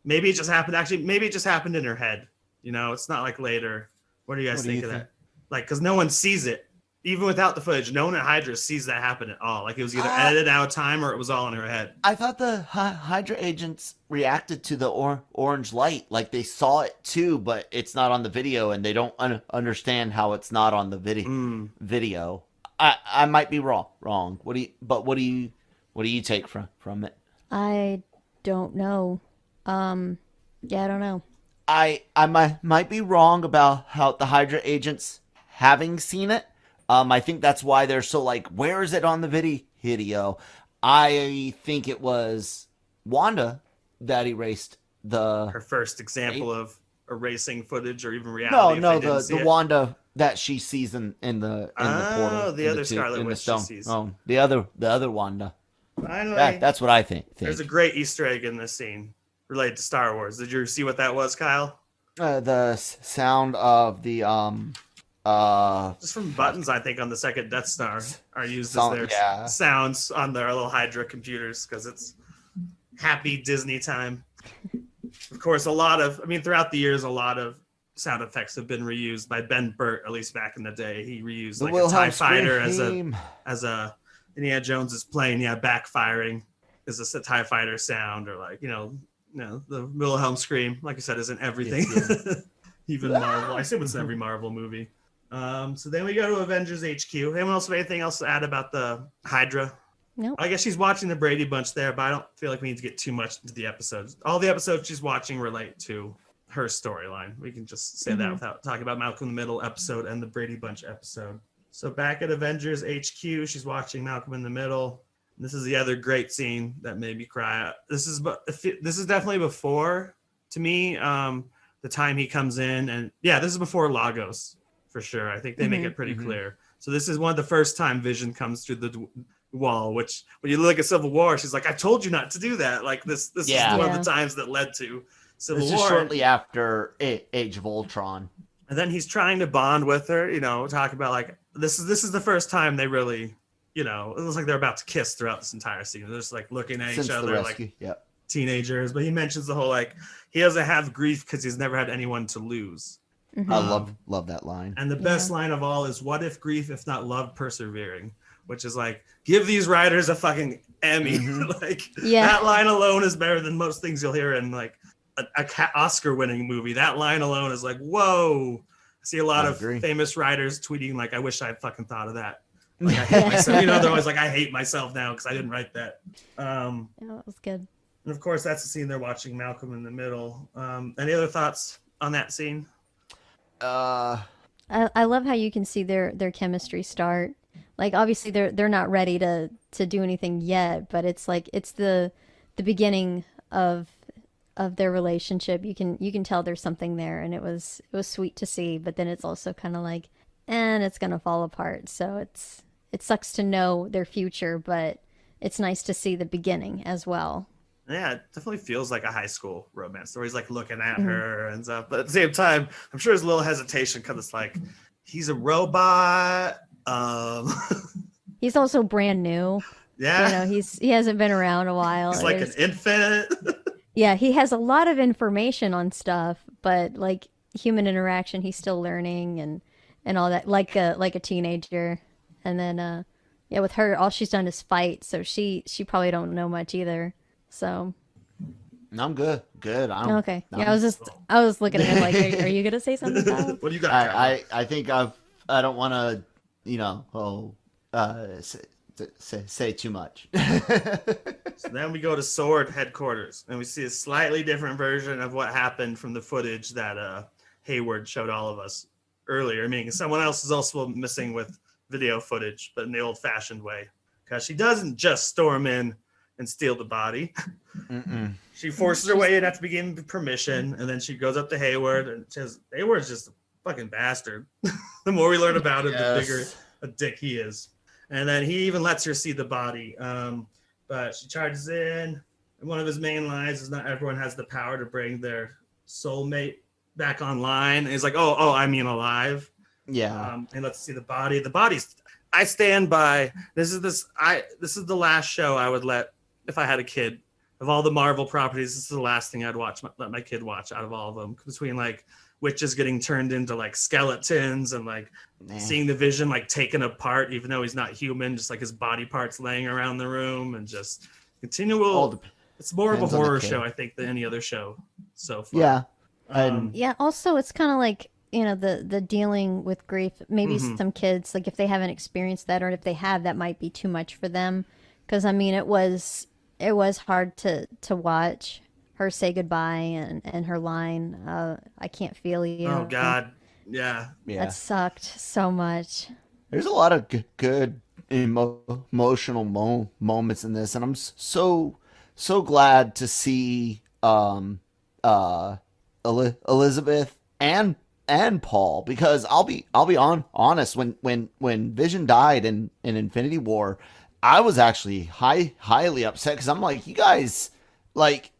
maybe it just happened. Actually, maybe it just happened in her head. It's not like later. What do you guys think of that? Because no one sees it. even without the footage, no one at Hydra sees that happen at all. Like it was either edited out of time or it was all in her head. I thought the Hydra agents reacted to the orange light, like they saw it too, but it's not on the video, and they don't understand how it's not on the video. I might be wrong. What do you take from it? I don't know. Yeah, I don't know. I might be wrong about how the Hydra agents having seen it. I think that's why they're so like, where is it on the video? I think it was Wanda that erased her first example of erasing footage or even reality. No, the Wanda that she sees in the portal. Oh, the other Scarlet Witch she sees. Oh, the other Wanda. Finally, that's what I think. There's a great Easter egg in this scene related to Star Wars. Did you see what that was, Kyle? The sound of the just from buttons, I think, on the second Death Star are used as their sounds on their little Hydra computers because it's happy Disney time. Of course, throughout the years, a lot of sound effects have been reused by Ben Burt, at least back in the day. He reused like a TIE fighter as a Indiana Jones's plane, backfiring is a TIE fighter sound, or like, the Wilhelm scream, like I said, isn't everything. Yeah. Even Marvel. I assume it's in every Marvel movie. So then we go to Avengers HQ. Anyone else have anything else to add about the Hydra? No. I guess she's watching the Brady Bunch there, but I don't feel like we need to get too much into the episodes. All the episodes she's watching relate to her storyline. We can just say that without talking about Malcolm in the Middle episode and the Brady Bunch episode. So back at Avengers HQ, she's watching Malcolm in the Middle. This is the other great scene that made me cry. This is definitely before, to me, the time he comes in. And this is before Lagos, for sure. I think they make it pretty clear. So this is one of the first time Vision comes through the wall, which when you look at Civil War, she's like, I told you not to do that. Like this is one of the times that led to Civil War. Shortly after Age of Ultron. And then he's trying to bond with her, talk about like, this is the first time they really, it looks like they're about to kiss throughout this entire scene. They're just like looking at each other like teenagers. But he mentions the whole like, he doesn't have grief because he's never had anyone to lose. I love that line. And the best line of all is, what if grief, if not love, persevering? Which is like, give these writers a fucking Emmy. That line alone is better than most things you'll hear in like a Oscar-winning movie. That line alone is like, whoa. I see a lot of famous writers tweeting like, I wish I had fucking thought of that. Like, I hate myself. They're always like, I hate myself now because I didn't write that. That was good. And of course, that's the scene they're watching Malcolm in the Middle. Any other thoughts on that scene? I love how you can see their chemistry start. Like obviously they're not ready to do anything yet, but it's like it's the beginning of their relationship. You can tell there's something there, and it was sweet to see. But then it's also kind of like, and it's gonna fall apart. So it sucks to know their future, but it's nice to see the beginning as well. Yeah, it definitely feels like a high school romance story. He's like looking at her and stuff, but at the same time, I'm sure there's a little hesitation because it's like he's a robot. He's also brand new. Yeah, he hasn't been around a while. He's like an infant. Yeah, he has a lot of information on stuff, but like human interaction, he's still learning and all that, like a teenager. And then with her, all she's done is fight, so she probably don't know much either. So I'm good. Okay. I was looking at him like, are you gonna say something, Kyle? What do you got? I think I don't want to say too much. So then we go to Sword headquarters, and we see a slightly different version of what happened from the footage that Hayward showed all of us earlier. Meaning someone else is also missing with video footage, but in the old-fashioned way, because she doesn't just storm in and steal the body. She forces her way in after beginning permission, and then she goes up to Hayward and says, Hayward's just a fucking bastard. The more we learn about him, the bigger a dick he is. And then he even lets her see the body. But she charges in, and one of his main lines is not everyone has the power to bring their soulmate back online. And he's like, oh, I mean alive. Yeah. And let's see the body. The body's, I stand by, this is the last show I would let, if I had a kid, of all the Marvel properties, this is the last thing I'd let my kid watch out of all of them. Between like witches getting turned into like skeletons and like seeing the Vision like taken apart, even though he's not human, just like his body parts laying around the room, and just continual. It's more of a horror show, I think, than any other show so far. Yeah. Yeah. Also, it's kind of like, you know, the dealing with grief. Maybe some kids, like if they haven't experienced that, or if they have, that might be too much for them. Because I mean, it was hard to watch her say goodbye and her line, "I can't feel you." Oh God, yeah. That sucked so much. There's a lot of good emotional moments in this, and I'm so glad to see Elizabeth and Paul, because I'll be honest, when Vision died in Infinity War, I was actually highly upset, because I'm like, you guys, like,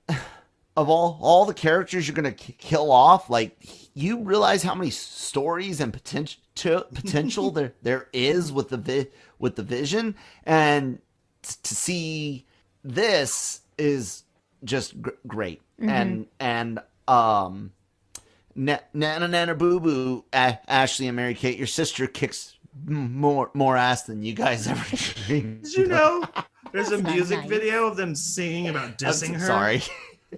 of all the characters you're gonna kill off, like, you realize how many stories and potential there is with the Vision, and to see this is just great. And Nana Boo Boo, Ashley and Mary Kate, your sister kicks more ass than you guys ever dreamed. Did you know there's a music video of them singing about dissing her? Sorry.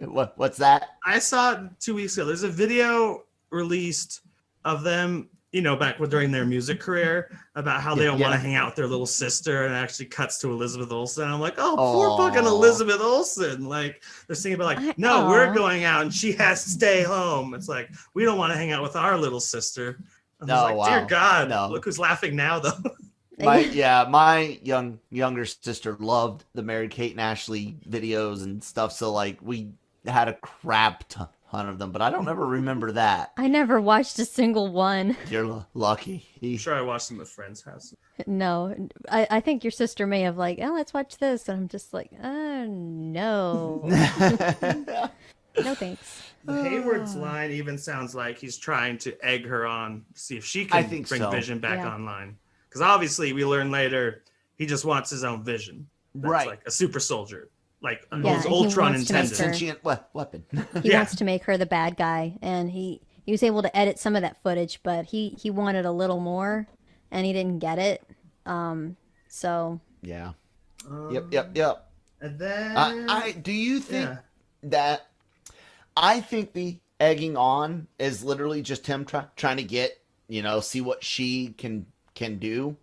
What's that? I saw it 2 weeks ago. There's a video released of them, you know, back during their music career, about how they don't want to hang out with their little sister, and it actually cuts to Elizabeth Olsen. I'm like, oh, poor fucking Elizabeth Olsen. Like, they're singing about like, no, we're going out and she has to stay home. It's like, we don't want to hang out with our little sister. I was like, dear God, look who's laughing now, though. My younger sister loved the Mary Kate and Ashley videos and stuff, so like we had a crap ton of them, but I don't ever remember that. I never watched a single one. You're lucky. I'm sure I watched them at friends' house. No, I think your sister may have like, oh, let's watch this, and I'm just like, no. No thanks. Hayward's line even sounds like he's trying to egg her on to see if she can bring Vision back online. Because obviously we learn later he just wants his own Vision. That's like a super soldier. Like Ultron intended. Sentient weapon. He wants to make her the bad guy, and he was able to edit some of that footage, but he wanted a little more, and he didn't get it. So yeah. Yep. And then I do you think that I think the egging on is literally just him trying to get, you know, see what she can do,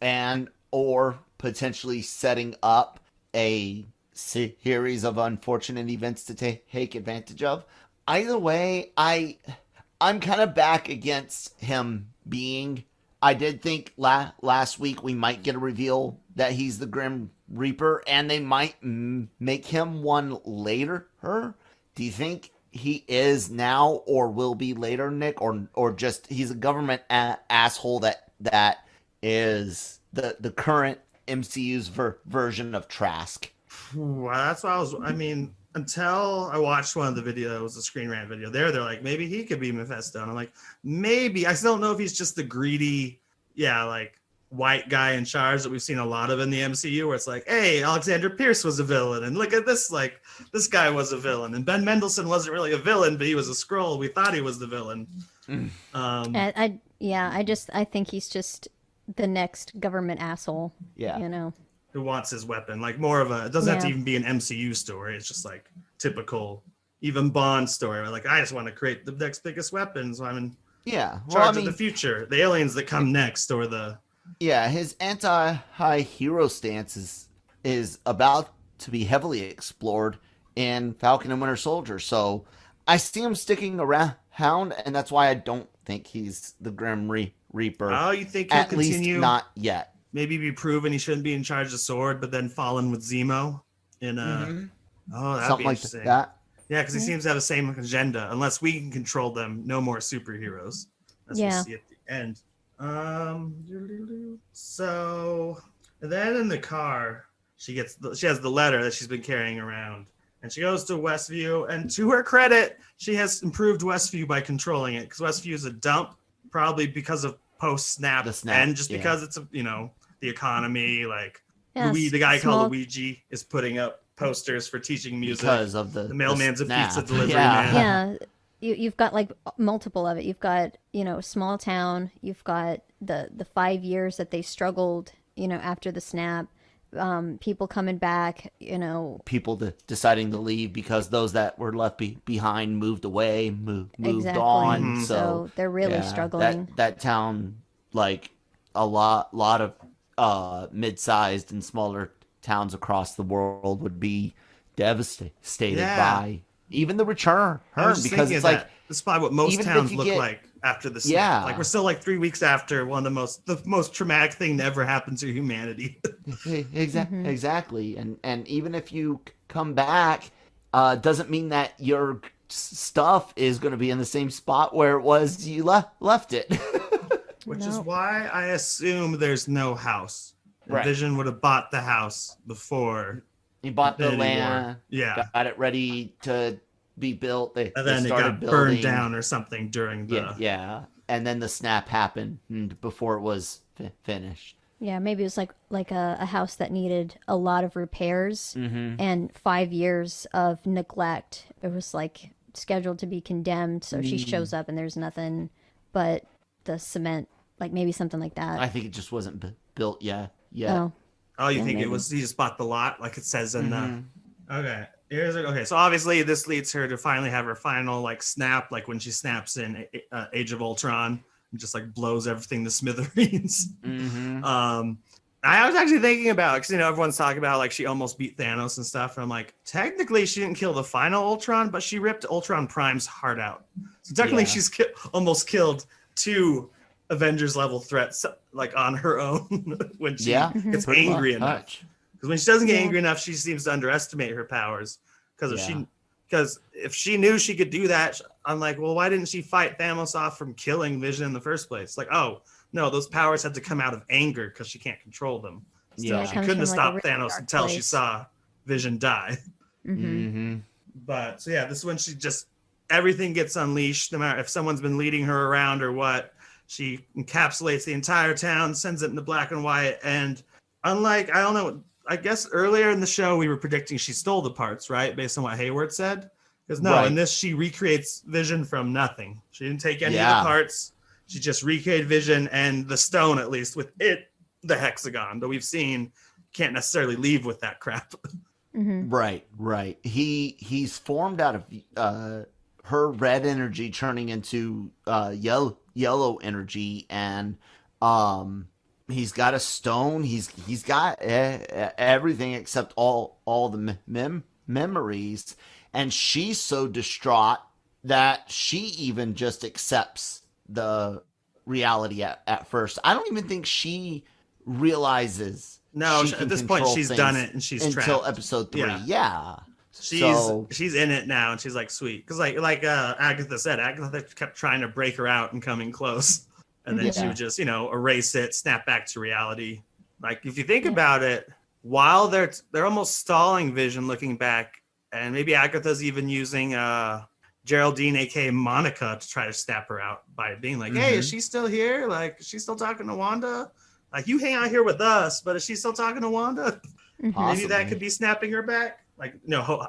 and or potentially setting up a series of unfortunate events to take advantage of. Either way, I'm kind of back against him being. I did think last week we might get a reveal that he's the Grim Reaper, and they might make him one later. Do you think he is now or will be later, Nick, or just he's a government asshole that is the current MCU's version of Trask? Well, that's what I mean, until I watched one of the videos, the Screen Rant video, they're like, maybe he could be Mephisto. And I'm like, maybe. I still don't know if he's just the greedy, like white guy in charge that we've seen a lot of in the MCU, where it's like, hey, Alexander Pierce was a villain, and look at this, like, this guy was a villain, and Ben Mendelsohn wasn't really a villain, but he was a Skrull. We thought he was the villain. I think he's just the next government asshole. Yeah. You know, who wants his weapon, like more of a, it doesn't have to even be an MCU story. It's just like typical, even Bond story. Like, I just want to create the next biggest weapon, so I'm in charge of the future, the aliens that come next, or the his anti-hero stance is about to be heavily explored in Falcon and Winter Soldier. So I see him sticking around, and that's why I don't think he's the Grim Reaper. Oh, you think he'll continue? At least not yet. Maybe be proven he shouldn't be in charge of the sword, but then fall in with Zemo in that'd something be like interesting. that. Yeah, because he seems to have the same agenda. Unless we can control them, no more superheroes. As we'll see at the end. So then in the car, she has the letter that she's been carrying around, and she goes to Westview. And to her credit, she has improved Westview by controlling it, because Westview is a dump, probably because of post-snap, and just because it's the economy, like the guy called Luigi is putting up posters for teaching music because of the mailman's a snap. pizza delivery man. you've got like multiple of it. You've got, small town. You've got the 5 years that they struggled, after the snap. People coming back, People deciding to leave because those that were left behind moved away, moved exactly. on. Mhm. So they're really struggling. That town, like a lot of mid-sized and smaller towns across the world, would be devastated by even the return. I was just Because thinking it's that like this is probably what most even if towns you look get- like after the snap. Yeah. Like we're still like 3 weeks after one of the most traumatic thing to ever happen to humanity. Exactly. And even if you come back, doesn't mean that your stuff is going to be in the same spot where it was you left it. Which is No. why I assume there's no house. And Right. Vision would have bought the house before. He bought the Infinity War. land, Yeah. got it ready to be built. They And then it started got burned building. down or something during the. Yeah. And then the snap happened before it was finished. Yeah, maybe it was like a house that needed a lot of repairs and 5 years of neglect. It was like scheduled to be condemned, so she shows up and there's nothing but the cement, like maybe something like that. I think it just wasn't built yet. Oh, Oh, you Yeah, think maybe. it was he just bought the lot, like it says in the. Okay. Okay. So obviously this leads her to finally have her final like snap, like when she snaps in Age of Ultron and just like blows everything to smithereens. I was actually thinking about, because everyone's talking about like she almost beat Thanos and stuff, and I'm like, technically she didn't kill the final Ultron, but she ripped Ultron Prime's heart out. So technically Yeah. she's almost killed 2 Avengers level threats like on her own when she gets pretty angry much. enough. Because when she doesn't get Yeah. angry enough, she seems to underestimate her powers. Yeah. Because if she knew she could do that, I'm like, well, why didn't she fight Thanos off from killing Vision in the first place? Like, oh no, those powers had to come out of anger because she can't control them. So Yeah. It she comes couldn't have from, like, a stopped really Thanos dark until she place. saw Vision die. But so yeah, this is when she just everything gets unleashed. No matter if someone's been leading her around or what, she encapsulates the entire town, sends it into black and white. And unlike, I don't know, I guess earlier in the show we were predicting she stole the parts, right, based on what Hayward said. Because no, Right. in this she recreates Vision from nothing. She didn't take any of Yeah. the parts. She just recreated Vision and the stone, at least with it, the hexagon that we've seen. Can't necessarily leave with that crap. Right. He's formed out of her red energy turning into yellow energy, and he's got a stone. He's got everything except all the memories, and she's so distraught that she even just accepts the reality at first. I don't even think she realizes. No, she at can this point control she's things done it and she's until trapped. episode 3. Yeah. Yeah. She's in it now and she's like, sweet. Because like Agatha said, Agatha kept trying to break her out and coming close. And then she Yeah. would just, erase it, snap back to reality. Like if you think about it, while they're almost stalling Vision looking back, and maybe Agatha's even using Geraldine, aka Monica, to try to snap her out by being like, hey, is she still here? Like, is she still talking to Wanda? Like, you hang out here with us, but is she still talking to Wanda? Maybe that could be snapping her back. Like,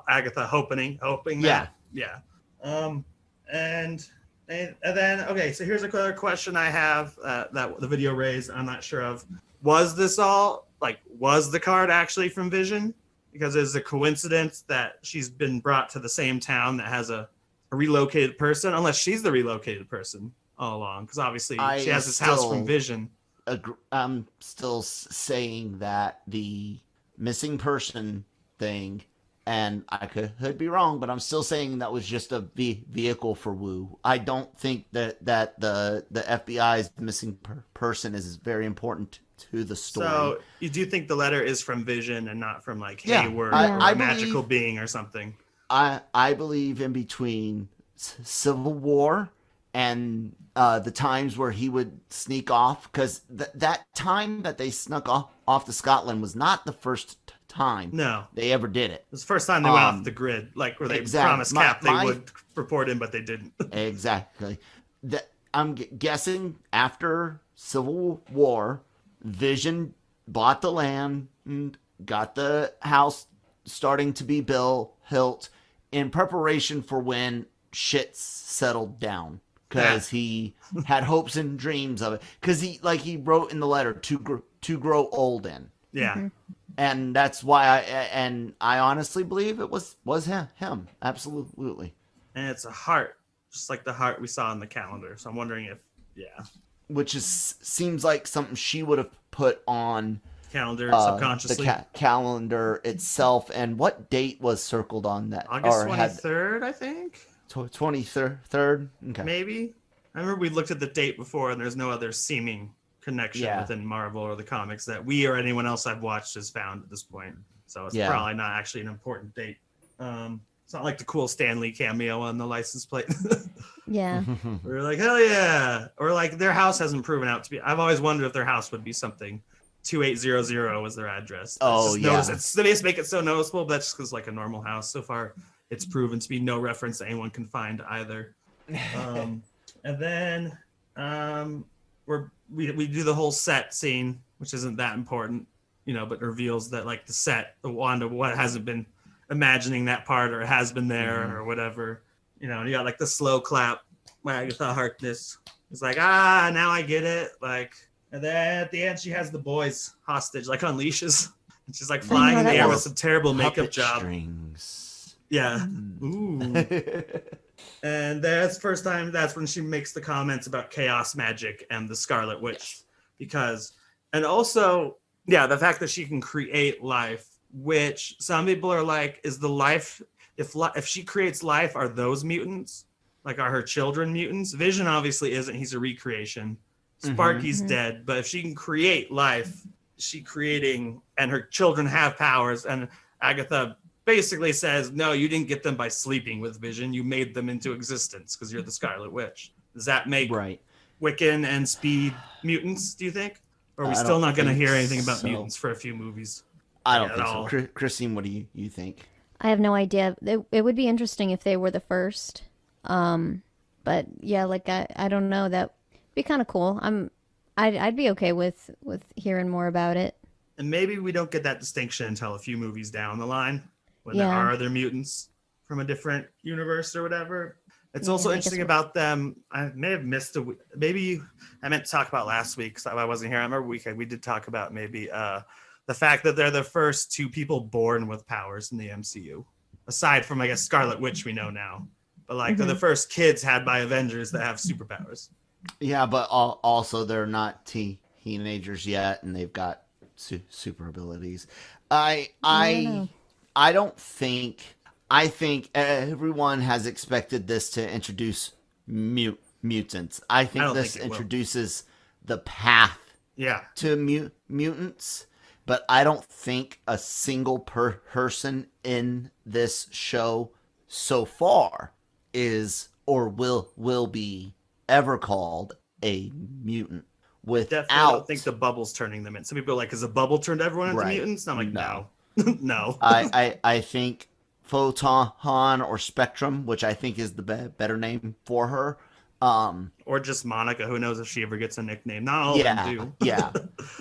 Agatha hoping that. Yeah. And then, okay, so here's another question I have that the video raised. I'm not sure of. Was this all, was the card actually from Vision? Because it's a coincidence that she's been brought to the same town that has a relocated person, unless she's the relocated person all along. Because obviously she has this house from Vision. I'm still saying that the missing person thing, and I could be wrong, but I'm still saying that was just a vehicle for Wu. I don't think that the FBI's missing person is very important to the story. So you do think the letter is from Vision and not from Yeah, Hayward I or a believe- magical being or something? I believe in between Civil War and the times where he would sneak off, because that time that they snuck off to Scotland was not the first time No. they ever did it. It was the first time they went off the grid, like where they exactly. promised Cap they would report in, but they didn't. Exactly. I'm guessing after Civil War, Vision bought the land and got the house starting to be built in preparation for when shit's settled down because he had hopes and dreams of it. Because he wrote in the letter to grow old in. Yeah. And that's why I honestly believe it was him. Absolutely. And it's a heart, just like the heart we saw in the calendar. So I'm wondering if, which seems like something she would have put on calendar subconsciously. The calendar itself. And what date was circled on that? August 23rd, I think. 23rd. Okay. Maybe. I remember we looked at the date before, and there's no other seeming connection within Marvel or the comics that we or anyone else I've watched has found at this point. So it's probably not actually an important date. It's not like the cool Stan Lee cameo on the license plate. Yeah. We're like, hell yeah. Or like their house hasn't proven out to be. I've always wondered if their house would be something. 2800 was their address. They just make it so noticeable, but that's just because like a normal house. So far, it's proven to be no reference that anyone can find either. And then we do the whole set scene, which isn't that important, but reveals that like the set, the Wanda, what hasn't been imagining that part or has been there or whatever, and you got like the slow clap by Agatha Harkness. It's like, now I get it. Like, and then at the end, she has the boys hostage, like unleashes. And she's like flying in the air with some terrible makeup job. Strings. Yeah. Ooh. And that's the first time, that's when she makes the comments about chaos magic and the Scarlet Witch. And also, the fact that she can create life, which some people are like, is the life, if she creates life, are those mutants? Like, are her children mutants? Vision obviously isn't, he's a recreation. Sparky's dead, but if she can create life, and her children have powers, and Agatha basically says, no, you didn't get them by sleeping with Vision. You made them into existence because you're the Scarlet Witch. Does that make Wiccan and Speed mutants, do you think? Or are we still not going to hear anything about mutants for a few movies? I don't think so. Christine, what do you think? I have no idea. It would be interesting if they were the first. But yeah, like I don't know. That'd be kind of cool. I'd be okay with hearing more about it. And maybe we don't get that distinction until a few movies down the line when there are other mutants from a different universe or whatever. It's also interesting about them. I may have missed maybe I meant to talk about last week because I wasn't here. I remember we did talk about maybe the fact that they're the first two people born with powers in the MCU, aside from I guess Scarlet Witch we know now, but like they're the first kids had by Avengers that have superpowers. Yeah, but also they're not teenagers yet, and they've got super abilities. I don't think. I think everyone has expected this to introduce mutants. I think this introduces the path to mutants, but I don't think a single person in this show so far is or will be ever called a mutant. Definitely don't think the bubble's turning them in. Some people are like, is a bubble turned everyone into mutants? And I'm like, no. No. I think Photon or Spectrum, which I think is the better name for her. Or just Monica. Who knows if she ever gets a nickname? Not all of them do. Yeah.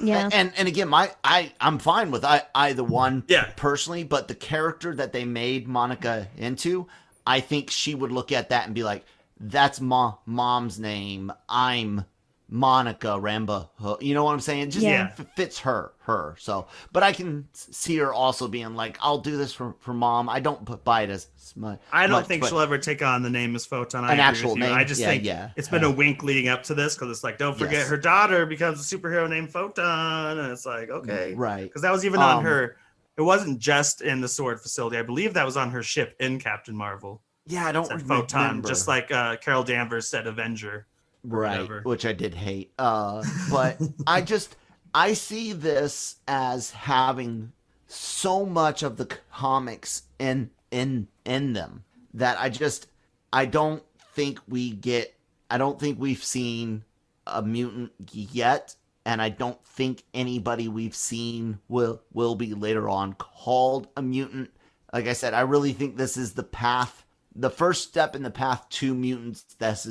Yeah. And again, I'm fine with either one personally, but the character that they made Monica into, I think she would look at that and be like, that's mom's name. I'm Monica Rambo. You know what I'm saying? It just fits her. So, but I can see her also being like, I'll do this for mom. I don't buy it as much. I don't think she'll ever take on the name as Photon. An actual name. I just think it's been a wink leading up to this because it's like, don't forget her daughter becomes a superhero named Photon. And it's like, okay. Right. Because that was even on her. It wasn't just in the Sword facility. I believe that was on her ship in Captain Marvel. Yeah, I don't remember. Photon, just like Carol Danvers said Avenger. Right, whatever. Which I did hate. But I see this as having so much of the comics in them that I don't think we've seen a mutant yet, and I don't think anybody we've seen will be later on called a mutant. Like I said, I really think this is the path. The first step in the path to mutants. This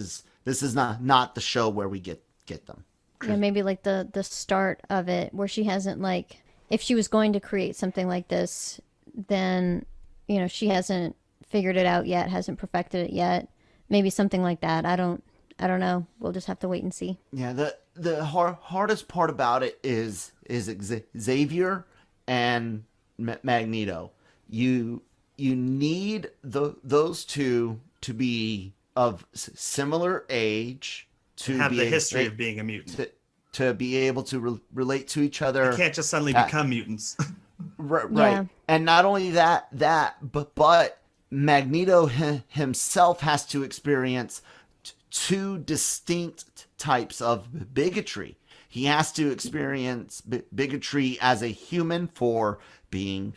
is not the show where we get them. Yeah, maybe like the start of it where she hasn't like, if she was going to create something like this, then, she hasn't figured it out yet, hasn't perfected it yet. maybe something like that. I don't know. We'll just have to wait and see. Yeah, the hardest part about it is Xavier and Magneto. You need those two to be of similar age to have be the history of being a mutant. To be able to relate to each other. They can't just suddenly become mutants. Right. Yeah. And not only that, but Magneto himself has to experience two distinct types of bigotry. He has to experience bigotry as a human for being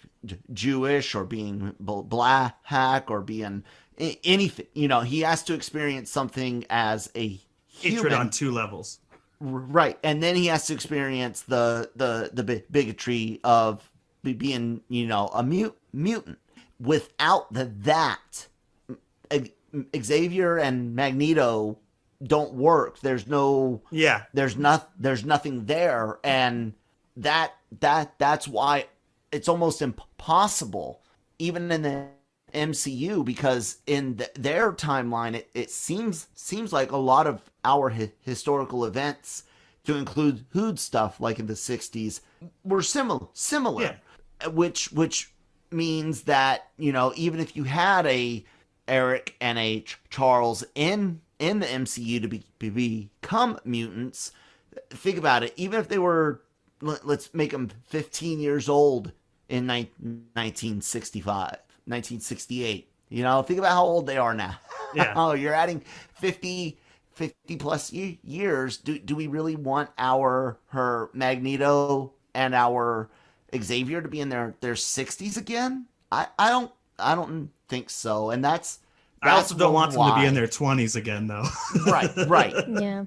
Jewish or being black or being anything. You know, he has to experience something as a human. Hatred on two levels. Right. And then he has to experience the bigotry of being, you know, a mutant. Without that, Xavier and Magneto don't work. There's nothing there, and that's why it's almost impossible, even in the MCU, because in their timeline, it seems like a lot of our historical events, to include stuff like in the 60s, were similar, Yeah. which means that, you know, even if you had a Eric and a Charles in the MCU to become mutants, think about it. Even if they were, let's make them 15 years old in 1965, 1968. You know, think about how old they are now. Yeah. Oh, you're adding 50 plus years. Do we really want her Magneto and our Xavier to be in their 60s again? I don't think so. And that's I also don't want them to be in there. their 20s again, though. Right. Yeah.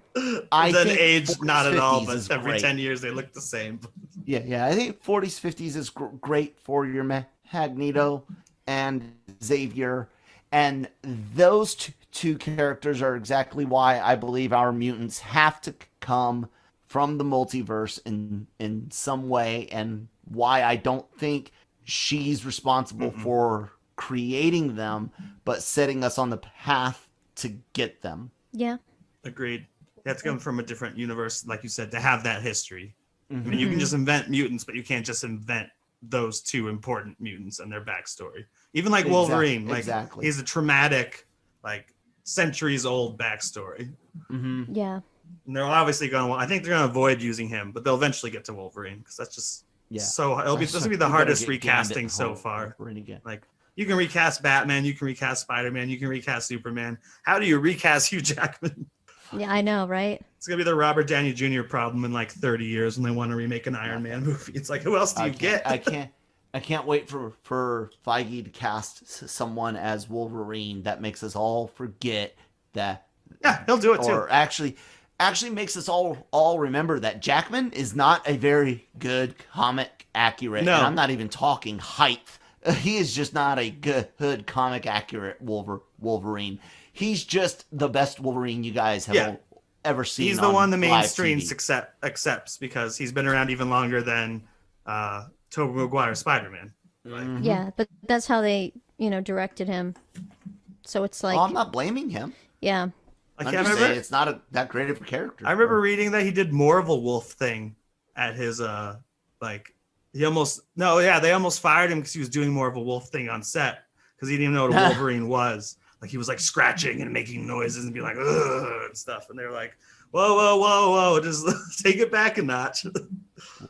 I then think age 40s, not at all, 50s but is every great. 10 years they look the same. Yeah. I think 40s, 50s is great for your Magneto and Xavier. And those two characters are exactly why I believe our mutants have to come from the multiverse in some way, and why I don't think she's responsible for creating them, but setting us on the path to get them. Yeah. Agreed. They have to come from a different universe, like you said, to have that history. I mean, you can just invent mutants, but you can't just invent those two important mutants and their backstory. Even like Wolverine, like exactly. he's a traumatic, like centuries old backstory. Yeah. And they're obviously going to, I think they're going to avoid using him, but they'll eventually get to Wolverine because that's just so, this will be the hardest recasting so far. Like, you can recast Batman, you can recast Spider-Man, you can recast Superman. How do you recast Hugh Jackman? Yeah, I know, right? It's going to be the Robert Downey Jr. problem in like 30 years when they want to remake an Iron Man movie. It's like, who else do you get? I can't wait for Feige to cast someone as Wolverine that makes us all forget that. Yeah, he'll do it too. Or actually makes us all remember that Jackman is not a very good comic accurate. No. And I'm not even talking height. He is just not a good comic accurate Wolverine. He's just the best Wolverine you guys have ever seen. He's the one the mainstream TV. accepts because he's been around even longer than Tobey Maguire's Spider-Man. Like, Yeah, but that's how they, directed him. So it's like, I'm not blaming him. yeah. I I'm just saying it's not that great of a character. I remember reading that he did more of a wolf thing at his they almost fired him because he was doing more of a wolf thing on set because he didn't even know what a Wolverine was. Like he was like scratching and making noises and being like ugh and stuff, and they were like, whoa, just take it back a notch.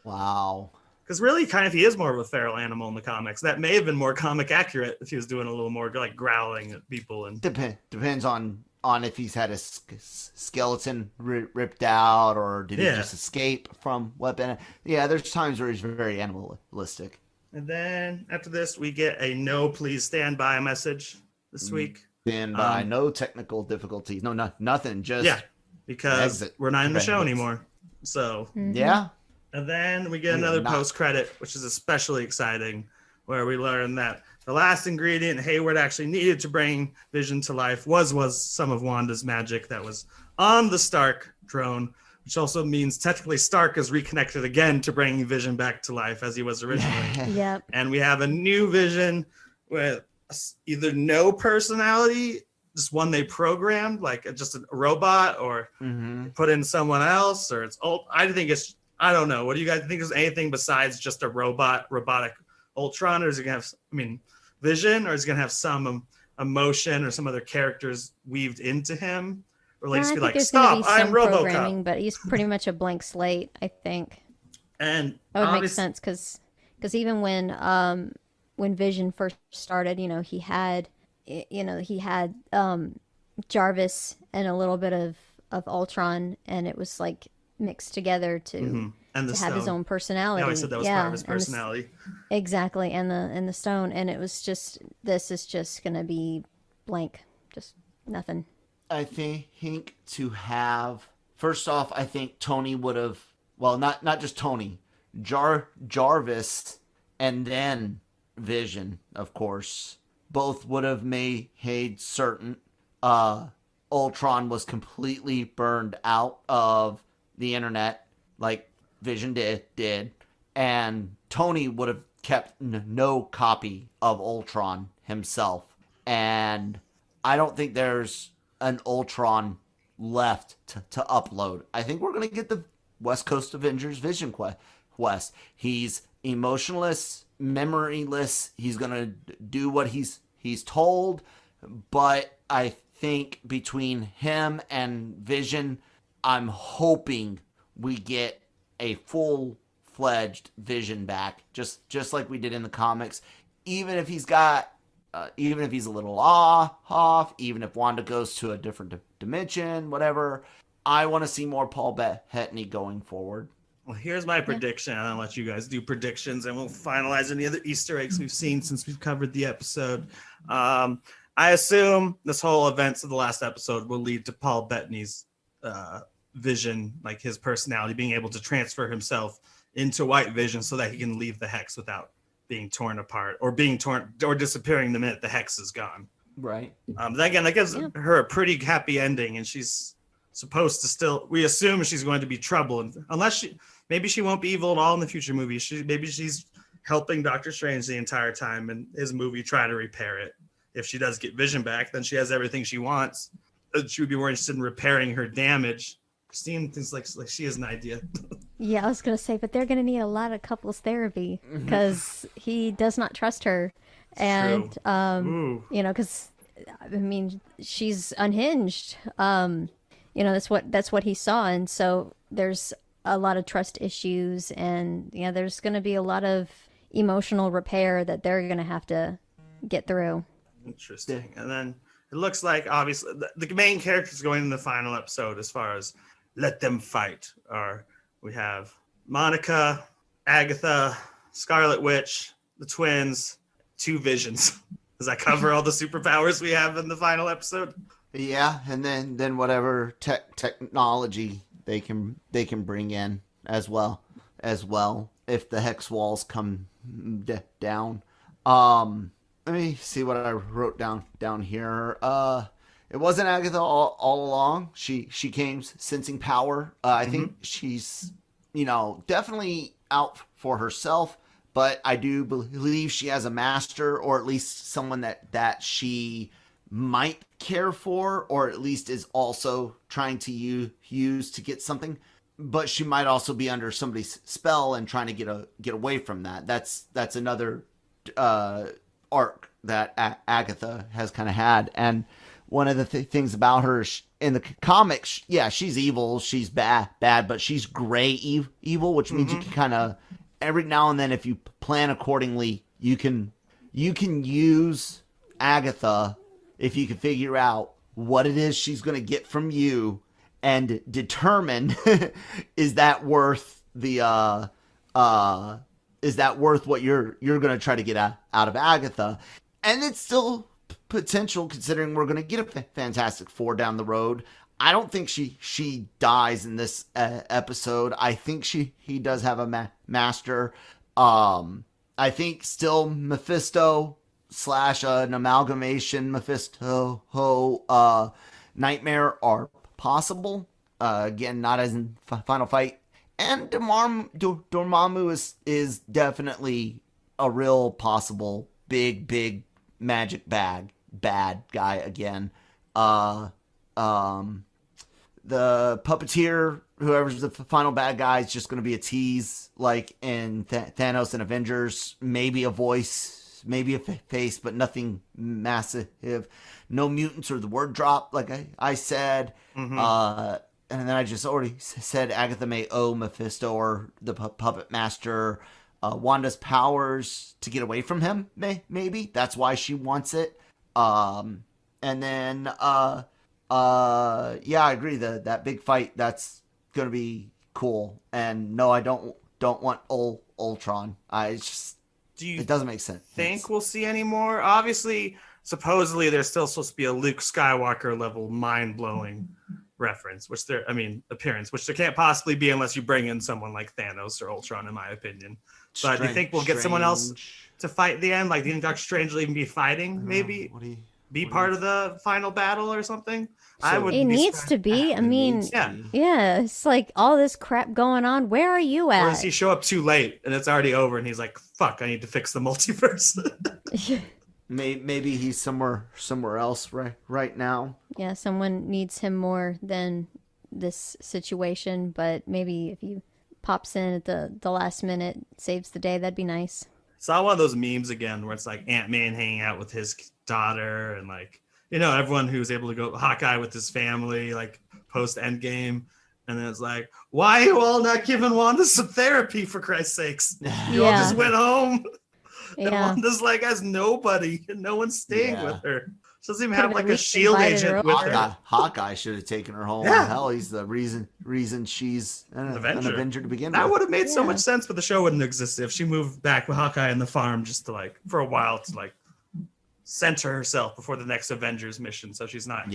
Wow. Because really, kind of, he is more of a feral animal in the comics. That may have been more comic accurate if he was doing a little more like growling at people and depends on if he's had a skeleton ripped out or did he just escape from weapon. Yeah, there's times where he's very animalistic. And then after this, we get a no, please stand by message this week. Stand by, no technical difficulties, nothing, just because we're not in the show anymore. So yeah. And then we get another post credit, which is especially exciting, where we learn that the last ingredient Hayward actually needed to bring Vision to life was some of Wanda's magic that was on the Stark drone, which also means technically Stark is reconnected again to bringing Vision back to life as he was originally. Yep. And we have a new Vision with either no personality, just one they programmed, like just a robot, or put in someone else, or it's old. I don't know. What do you guys think? Is anything besides just a robotic Ultron, or is it gonna have, Vision, or is it gonna have some emotion or some other characters weaved into him, or like just be like, stop, I'm RoboCop. But he's pretty much a blank slate, I think. And that would make sense because even when Vision first started, he had Jarvis and a little bit of Ultron, and it was like mixed together to have his own personality. I said that was part of his personality. Exactly, and the stone, and it was just, this is just gonna be blank, just nothing. I think to have, first off, I think Tony would have, well, not just Tony, Jarvis, and then Vision, of course, both would have made certain Ultron was completely burned out of the internet, like Vision did, and Tony would have kept no copy of Ultron himself. And I don't think there's an Ultron left to upload. I think we're going to get the West Coast Avengers Vision quest. He's emotionless, memoryless. He's going to do what he's told, but I think between him and Vision, I'm hoping we get a full-fledged Vision back, just like we did in the comics. Even if he's a little off, even if Wanda goes to a different dimension, whatever, I want to see more Paul Bettany going forward. Well, here's my prediction. I'll let you guys do predictions, and we'll finalize any other Easter eggs we've seen since we've covered the episode. I assume this whole events of the last episode will lead to Paul Bettany's Vision, like his personality, being able to transfer himself into White Vision so that he can leave the Hex without being torn apart or disappearing the minute the Hex is gone. Right. Again, that gives her a pretty happy ending, and she's supposed to we assume she's going to be trouble, and maybe she won't be evil at all in the future movie. Maybe she's helping Doctor Strange the entire time, and his movie try to repair it. If she does get Vision back, then she has everything she wants. She would be more interested in repairing her damage. Christine thinks like she has an idea. Yeah, I was going to say, but they're going to need a lot of couples therapy because he does not trust her. And, because, she's unhinged. That's what he saw. And so there's a lot of trust issues, and, there's going to be a lot of emotional repair that they're going to have to get through. Interesting. And then it looks like, obviously, the main characters going in the final episode as far as let them fight we have Monica, Agatha, Scarlet Witch, the twins, 2 Visions. Does that cover all the superpowers we have in the final episode? Yeah, and then whatever technology they can bring in as well if the Hex walls come down. Let me see what I wrote down here. It wasn't Agatha all along. She came sensing power. I think she's, definitely out for herself, but I do believe she has a master, or at least someone that she might care for, or at least is also trying to use to get something. But she might also be under somebody's spell and trying to get away from that. That's another arc that Agatha has kind of had. And one of the things about her in the comics, she's evil, she's bad, but she's gray evil, which means you can kind of, every now and then, if you plan accordingly, you can use Agatha if you can figure out what it is she's going to get from you and determine is that worth what you're going to try to get out of Agatha. And it's still potential, considering we're going to get a Fantastic Four down the road. I don't think she dies in this episode. I think he does have a master. I think still Mephisto / an amalgamation Mephisto Nightmare are possible. Again, not as in Final Fight. And Dormammu is definitely a real possible big magic bad guy again. Uh, um, the puppeteer, whoever's the final bad guy, is just going to be a tease, like in Thanos and Avengers. Maybe a voice, maybe a face, but nothing massive. No mutants or the word drop, like I said. And then I just already said Agatha may owe Mephisto or the puppet master Wanda's powers to get away from him. Maybe that's why she wants it. And then yeah, I agree. That big fight, that's gonna be cool. And no, I don't want Ultron. It doesn't make sense. Think we'll see any more? Obviously, supposedly there's still supposed to be a Luke Skywalker level mind blowing appearance, which there can't possibly be unless you bring in someone like Thanos or Ultron, in my opinion. But do you think we'll get someone else to fight at the end? Like, do you think Doctor Strange will even be fighting? Maybe be part of the final battle or something? So it needs to be. I mean, yeah, it's like all this crap going on. Where are you at? Or does he show up too late and it's already over and he's like, fuck, I need to fix the multiverse? Maybe he's somewhere else right now. Yeah, someone needs him more than this situation, but maybe if he pops in at the last minute, saves the day, that'd be nice. Saw one of those memes again where it's like Ant-Man hanging out with his daughter and like, everyone who's able to go Hawkeye with his family, like post Endgame. And then it's like, why are you all not giving Wanda some therapy, for Christ's sakes? You all just went home. And Wanda's like has nobody, and no one's staying with her. She doesn't even have like a shield agent with her. Hawkeye should have taken her home. Yeah. Hell, he's the reason she's an Avenger to begin with. That would have made so much sense, but the show wouldn't exist if she moved back with Hawkeye and the farm just to like for a while to like center herself before the next Avengers mission, so she's not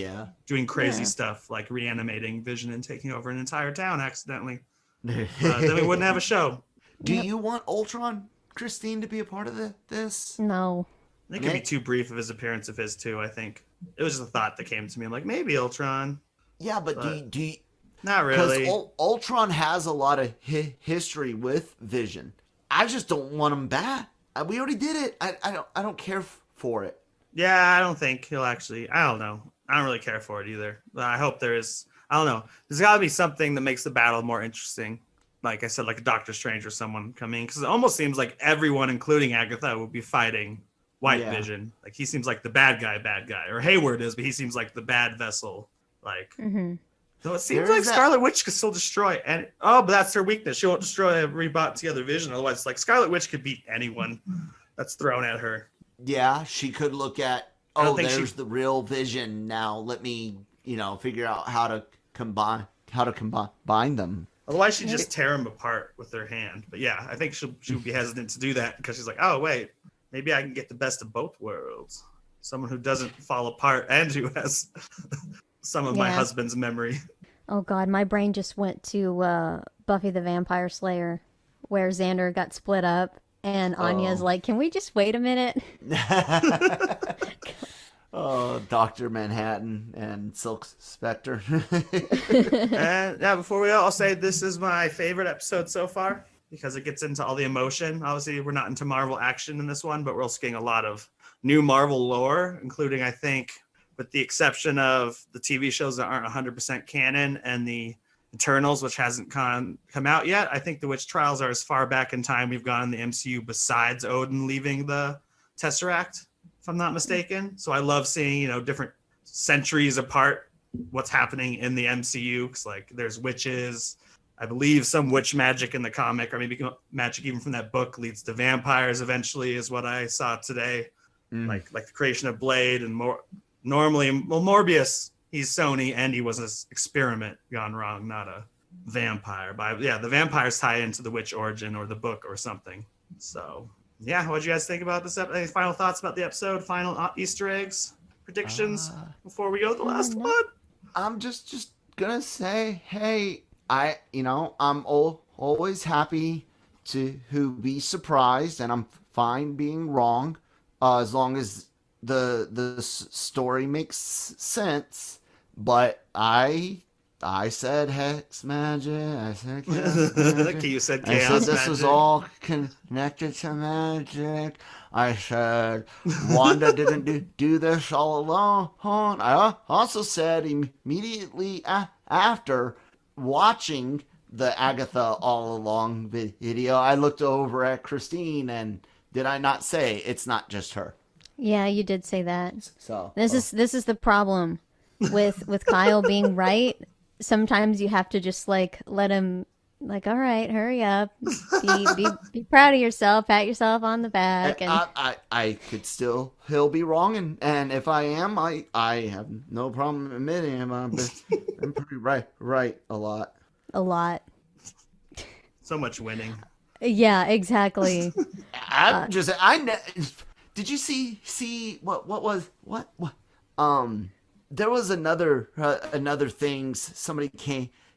doing crazy stuff like reanimating Vision and taking over an entire town accidentally. Then we wouldn't have a show. Do you want Ultron, Christine, to be a part of this? No. I think it'd be too brief of his appearance of his too. I think it was just a thought that came to me. I'm like, maybe Ultron. Yeah, but do you not really? Because Ultron has a lot of history with Vision. I just don't want him back. We already did it. I don't care for it. Yeah, I don't think he'll actually. I don't know. I don't really care for it either. But I hope there is. I don't know. There's got to be something that makes the battle more interesting. Like I said, like a Doctor Strange or someone coming, because it almost seems like everyone, including Agatha, will be fighting White Vision. Like he seems like the bad guy, or Hayward is, but he seems like the bad vessel. Like, so it seems like Scarlet Witch could still destroy, but that's her weakness. She won't destroy a rebought together Vision. Otherwise, like Scarlet Witch could beat anyone that's thrown at her. Yeah, she could look at, there's the real Vision. Now let me, figure out how to combine them. Otherwise, she'd just tear him apart with her hand. But yeah, I think she would be hesitant to do that because she's like, oh, wait, maybe I can get the best of both worlds. Someone who doesn't fall apart and who has some of my husband's memory. Oh, God, my brain just went to Buffy the Vampire Slayer, where Xander got split up. And Anya's like, can we just wait a minute? Dr. Manhattan and Silk Spectre. And before we go, I'll say this is my favorite episode so far because it gets into all the emotion. Obviously, we're not into Marvel action in this one, but we're also getting a lot of new Marvel lore, including, I think, with the exception of the TV shows that aren't 100% canon and the Eternals, which hasn't come out yet. I think the Witch Trials are as far back in time we've gone in the MCU besides Odin leaving the Tesseract, if I'm not mistaken. So I love seeing, different centuries apart what's happening in the MCU. Because like there's witches, I believe some witch magic in the comic, or maybe magic even from that book leads to vampires eventually, is what I saw today. Like the creation of Blade and more. Normally, Morbius, he's Sony, and he was an experiment gone wrong, not a vampire. But yeah, the vampires tie into the witch origin or the book or something. So yeah, what do you guys think about this episode? Any final thoughts about the episode? Final Easter eggs, predictions before we go to the last one? I'm just gonna say, hey, I'm always happy to be surprised, and I'm fine being wrong, as long as the story makes sense. But I I said hex magic. I said chaos magic. You said I chaos said this was magic. all connected to magic. I said Wanda didn't do this all alone. I also said immediately after watching the Agatha All Along video, I looked over at Christine and did I not say it's not just her? Yeah, you did say that. So This is the problem with Kyle being right. Sometimes you have to just like let him like, all right, hurry up. Be proud of yourself, pat yourself on the back and I could still he'll be wrong and if I am I have no problem admitting I'm pretty right a lot. a lot. So much winning. Yeah, exactly. Did you see what was what there was another things somebody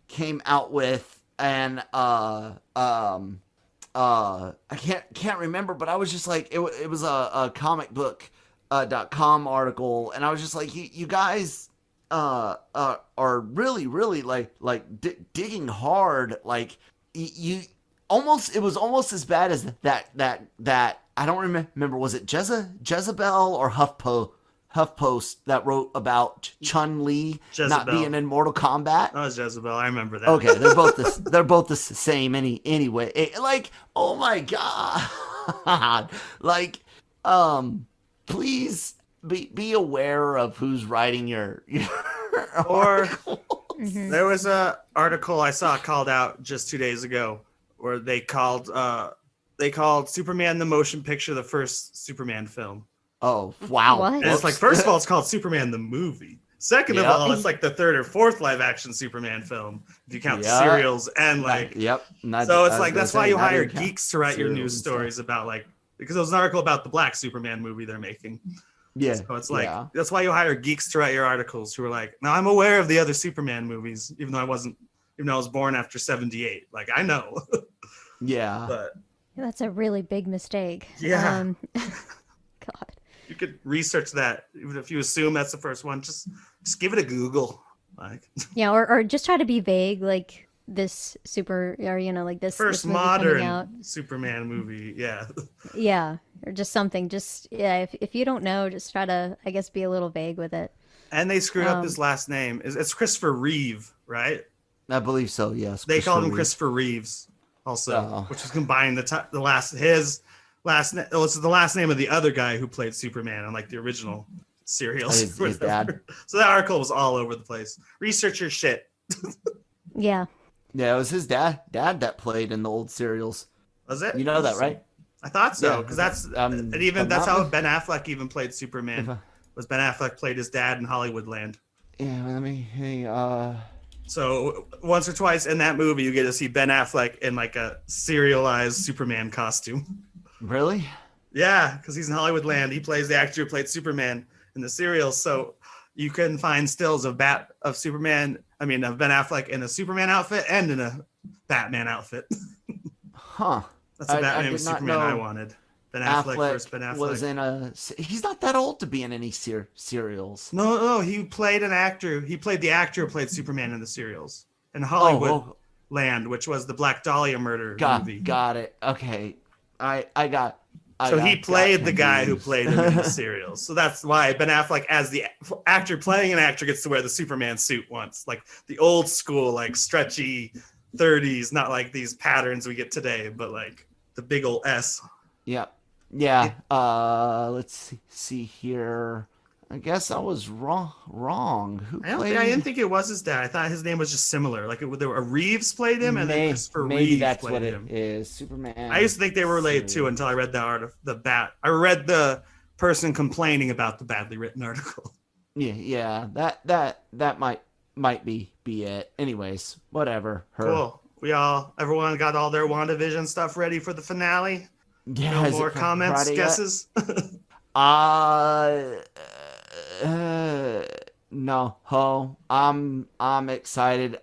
came out with and I can't remember, but I was just like it was a comic book .com article and I was just like you guys are really like digging hard like you almost it was almost as bad as that I don't remember was it Jezebel or HuffPost that wrote about Chun-Li not being in Mortal Kombat. That was Jezebel. I remember that. Okay, they're both the same anyway. Like, oh my god. Like please be aware of who's writing your or there was a article I saw called out just 2 days ago where they called Superman the motion picture the first Superman film. Oh, wow. What? And it's like, first of all, it's called Superman the movie. Second of all, it's like the third or fourth live action Superman film, if you count the serials and like. Yep. So it's like, that's why you hire geeks to write your news stories about like, because there was an article about the Black Superman movie they're making. Yeah. So it's like, that's why you hire geeks to write your articles who are like, now I'm aware of the other Superman movies, even though I was born after 78. Like, I know. Yeah. But That's a really big mistake. Yeah. God. you could research that. Even if you assume that's the first one, just give it a Google. Like, Yeah, or just try to be vague, like this like this first this movie coming out. modern Superman movie. Yeah. Yeah, or just something. Just if you don't know, just try to, I guess, be a little vague with it. And they screwed up his last name. It's Christopher Reeve, right? I believe so, yes. They called him Christopher Reeves also, which is combined his last name. Oh, it's the last name of the other guy who played Superman on like the original serials. His dad. So that article was all over the place. Research your shit. Yeah. Yeah, it was his dad that played in the old serials. Was it? You know that, right? I thought so, Yeah. because that's how Ben Affleck even played Superman. Was Ben Affleck played his dad in Hollywoodland. Yeah, let me So once or twice in that movie, you get to see Ben Affleck in like a serialized Superman costume. Really? Yeah, because he's in Hollywoodland. He plays the actor who played Superman in the serials. So you can find stills of Ben Affleck in a Superman outfit and in a Batman outfit. Huh. That's the Batman with Superman I wanted. Ben Affleck versus Ben Affleck. Was in he's not that old to be in any serials. No, he played an actor. He played the actor who played Superman in the serials in Hollywood Land, which was the Black Dahlia murder movie. Got it. Okay, He played the guy who played him in the serials. So that's why Ben Affleck, as the actor playing an actor, gets to wear the Superman suit once, like the old school, like stretchy 30s, not like these patterns we get today, but like the big old S. Yeah. Let's see here. I guess I was wrong. I didn't think it was his dad. I thought his name was just similar. Like there were Reeves played him, and then Christopher Reeve that's played what him. It is. Superman. I used to think they were related too until I read I read the person complaining about the badly written article. Yeah. That might be it. Anyways, whatever. Cool. Everyone got all their WandaVision stuff ready for the finale. Yeah. No more comments, Friday guesses. No. I'm excited.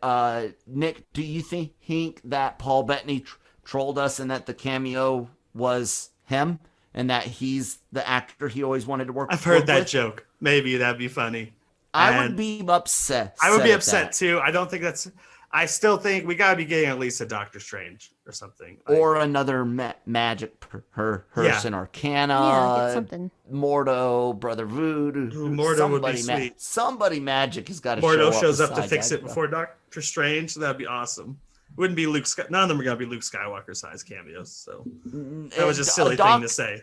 Nick, do you think that Paul Bettany trolled us and that the cameo was him and that he's the actor he always wanted to work with? I've heard that joke. Maybe that'd be funny. I would be upset. I would be upset too. I don't think that's. I still think we gotta be getting at least a Doctor Strange or something, or another magic person, Arcana, Yeah, get something. Mordo, Brother Voodoo. Mordo would be sweet. Somebody magic has got to Mordo show shows up to beside fix that it before Doctor Strange, so that'd be awesome. Wouldn't be Luke. None of them are gonna be Luke Skywalker size cameos. So that was just a silly thing to say.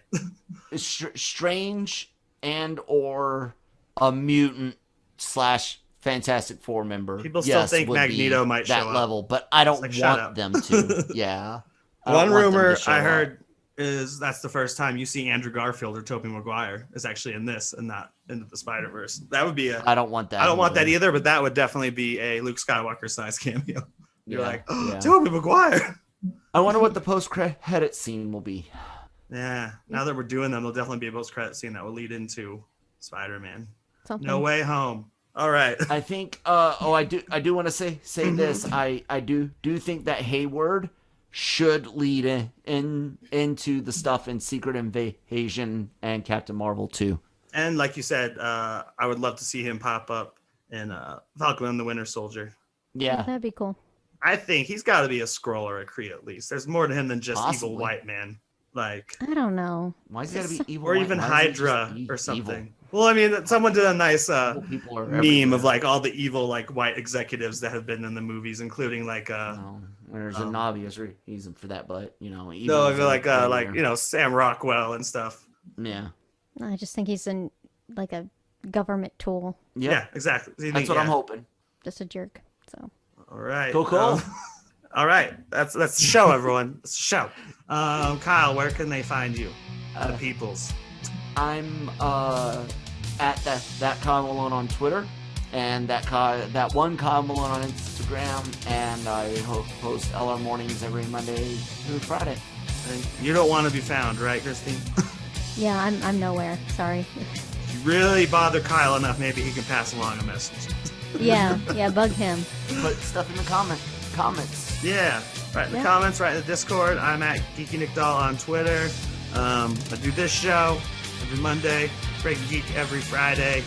Strange and or a mutant / Fantastic Four member. People still think Magneto might show that up. level, but I don't want them to. Yeah. One rumor I heard is that's the first time you see Andrew Garfield or Tobey Maguire is actually in this and not into the Spider-Verse. That would be I don't want that. I don't want that either, but that would definitely be a Luke Skywalker size cameo. You're like, yeah. Tobey Maguire. I wonder what the post-credit scene will be. Yeah. Now that we're doing them, there'll definitely be a post-credit scene that will lead into Spider-Man. Something. No Way Home. All right. I think. I do want to say this. I do think that Hayward should lead into the stuff in Secret Invasion and Captain Marvel too. And like you said, I would love to see him pop up in Falcon and the Winter Soldier. Yeah, that'd be cool. I think he's got to be a Skrull or a Kree at least. There's more to him than just Possibly. evil white man. Like, I don't know. Why's he got to be evil? Or even Hydra or something. Well, I mean, someone did a nice meme of like all the evil like white executives that have been in the movies, including like there's an obvious reason for that, but no, I feel like Sam Rockwell and stuff. Yeah, I just think he's like a government tool. Yeah, exactly. That's what I'm hoping. Just a jerk. So. All right. Cool. All right. That's the show, everyone. That's the show. Kyle, where can they find you? The peoples. I'm at that Kyle Malone on Twitter, and that one Kyle Malone on Instagram, and I post LR mornings every Monday through Friday. And you don't want to be found, right, Christine? Yeah, I'm nowhere. Sorry. If you really bother Kyle enough, maybe he can pass along a message. Yeah, bug him. Put stuff in the comments. Yeah, right in the comments, right in the Discord. I'm at Geeky Nick Doll on Twitter. I do this show every Monday, Breaking Geek every Friday,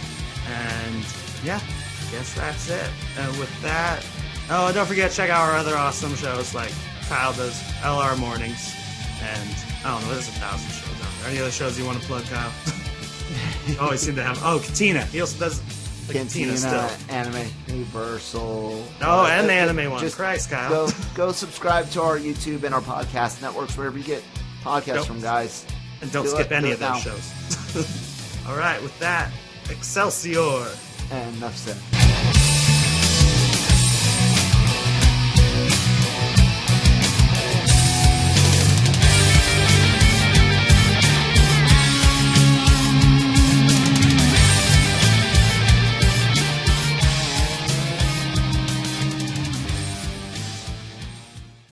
and yeah, I guess that's it. And with that, don't forget to check out our other awesome shows like Kyle does LR Mornings, and I don't know, there's 1,000 shows out there. Any other shows you want to plug, Kyle? You always seem to have. Katina. He also does. Cantina, still. Anime Universal. And the anime one. Just Christ, Kyle. Go subscribe to our YouTube and our podcast networks, wherever you get podcasts from, guys. And don't skip any of those shows. All right, with that, Excelsior. And enough said.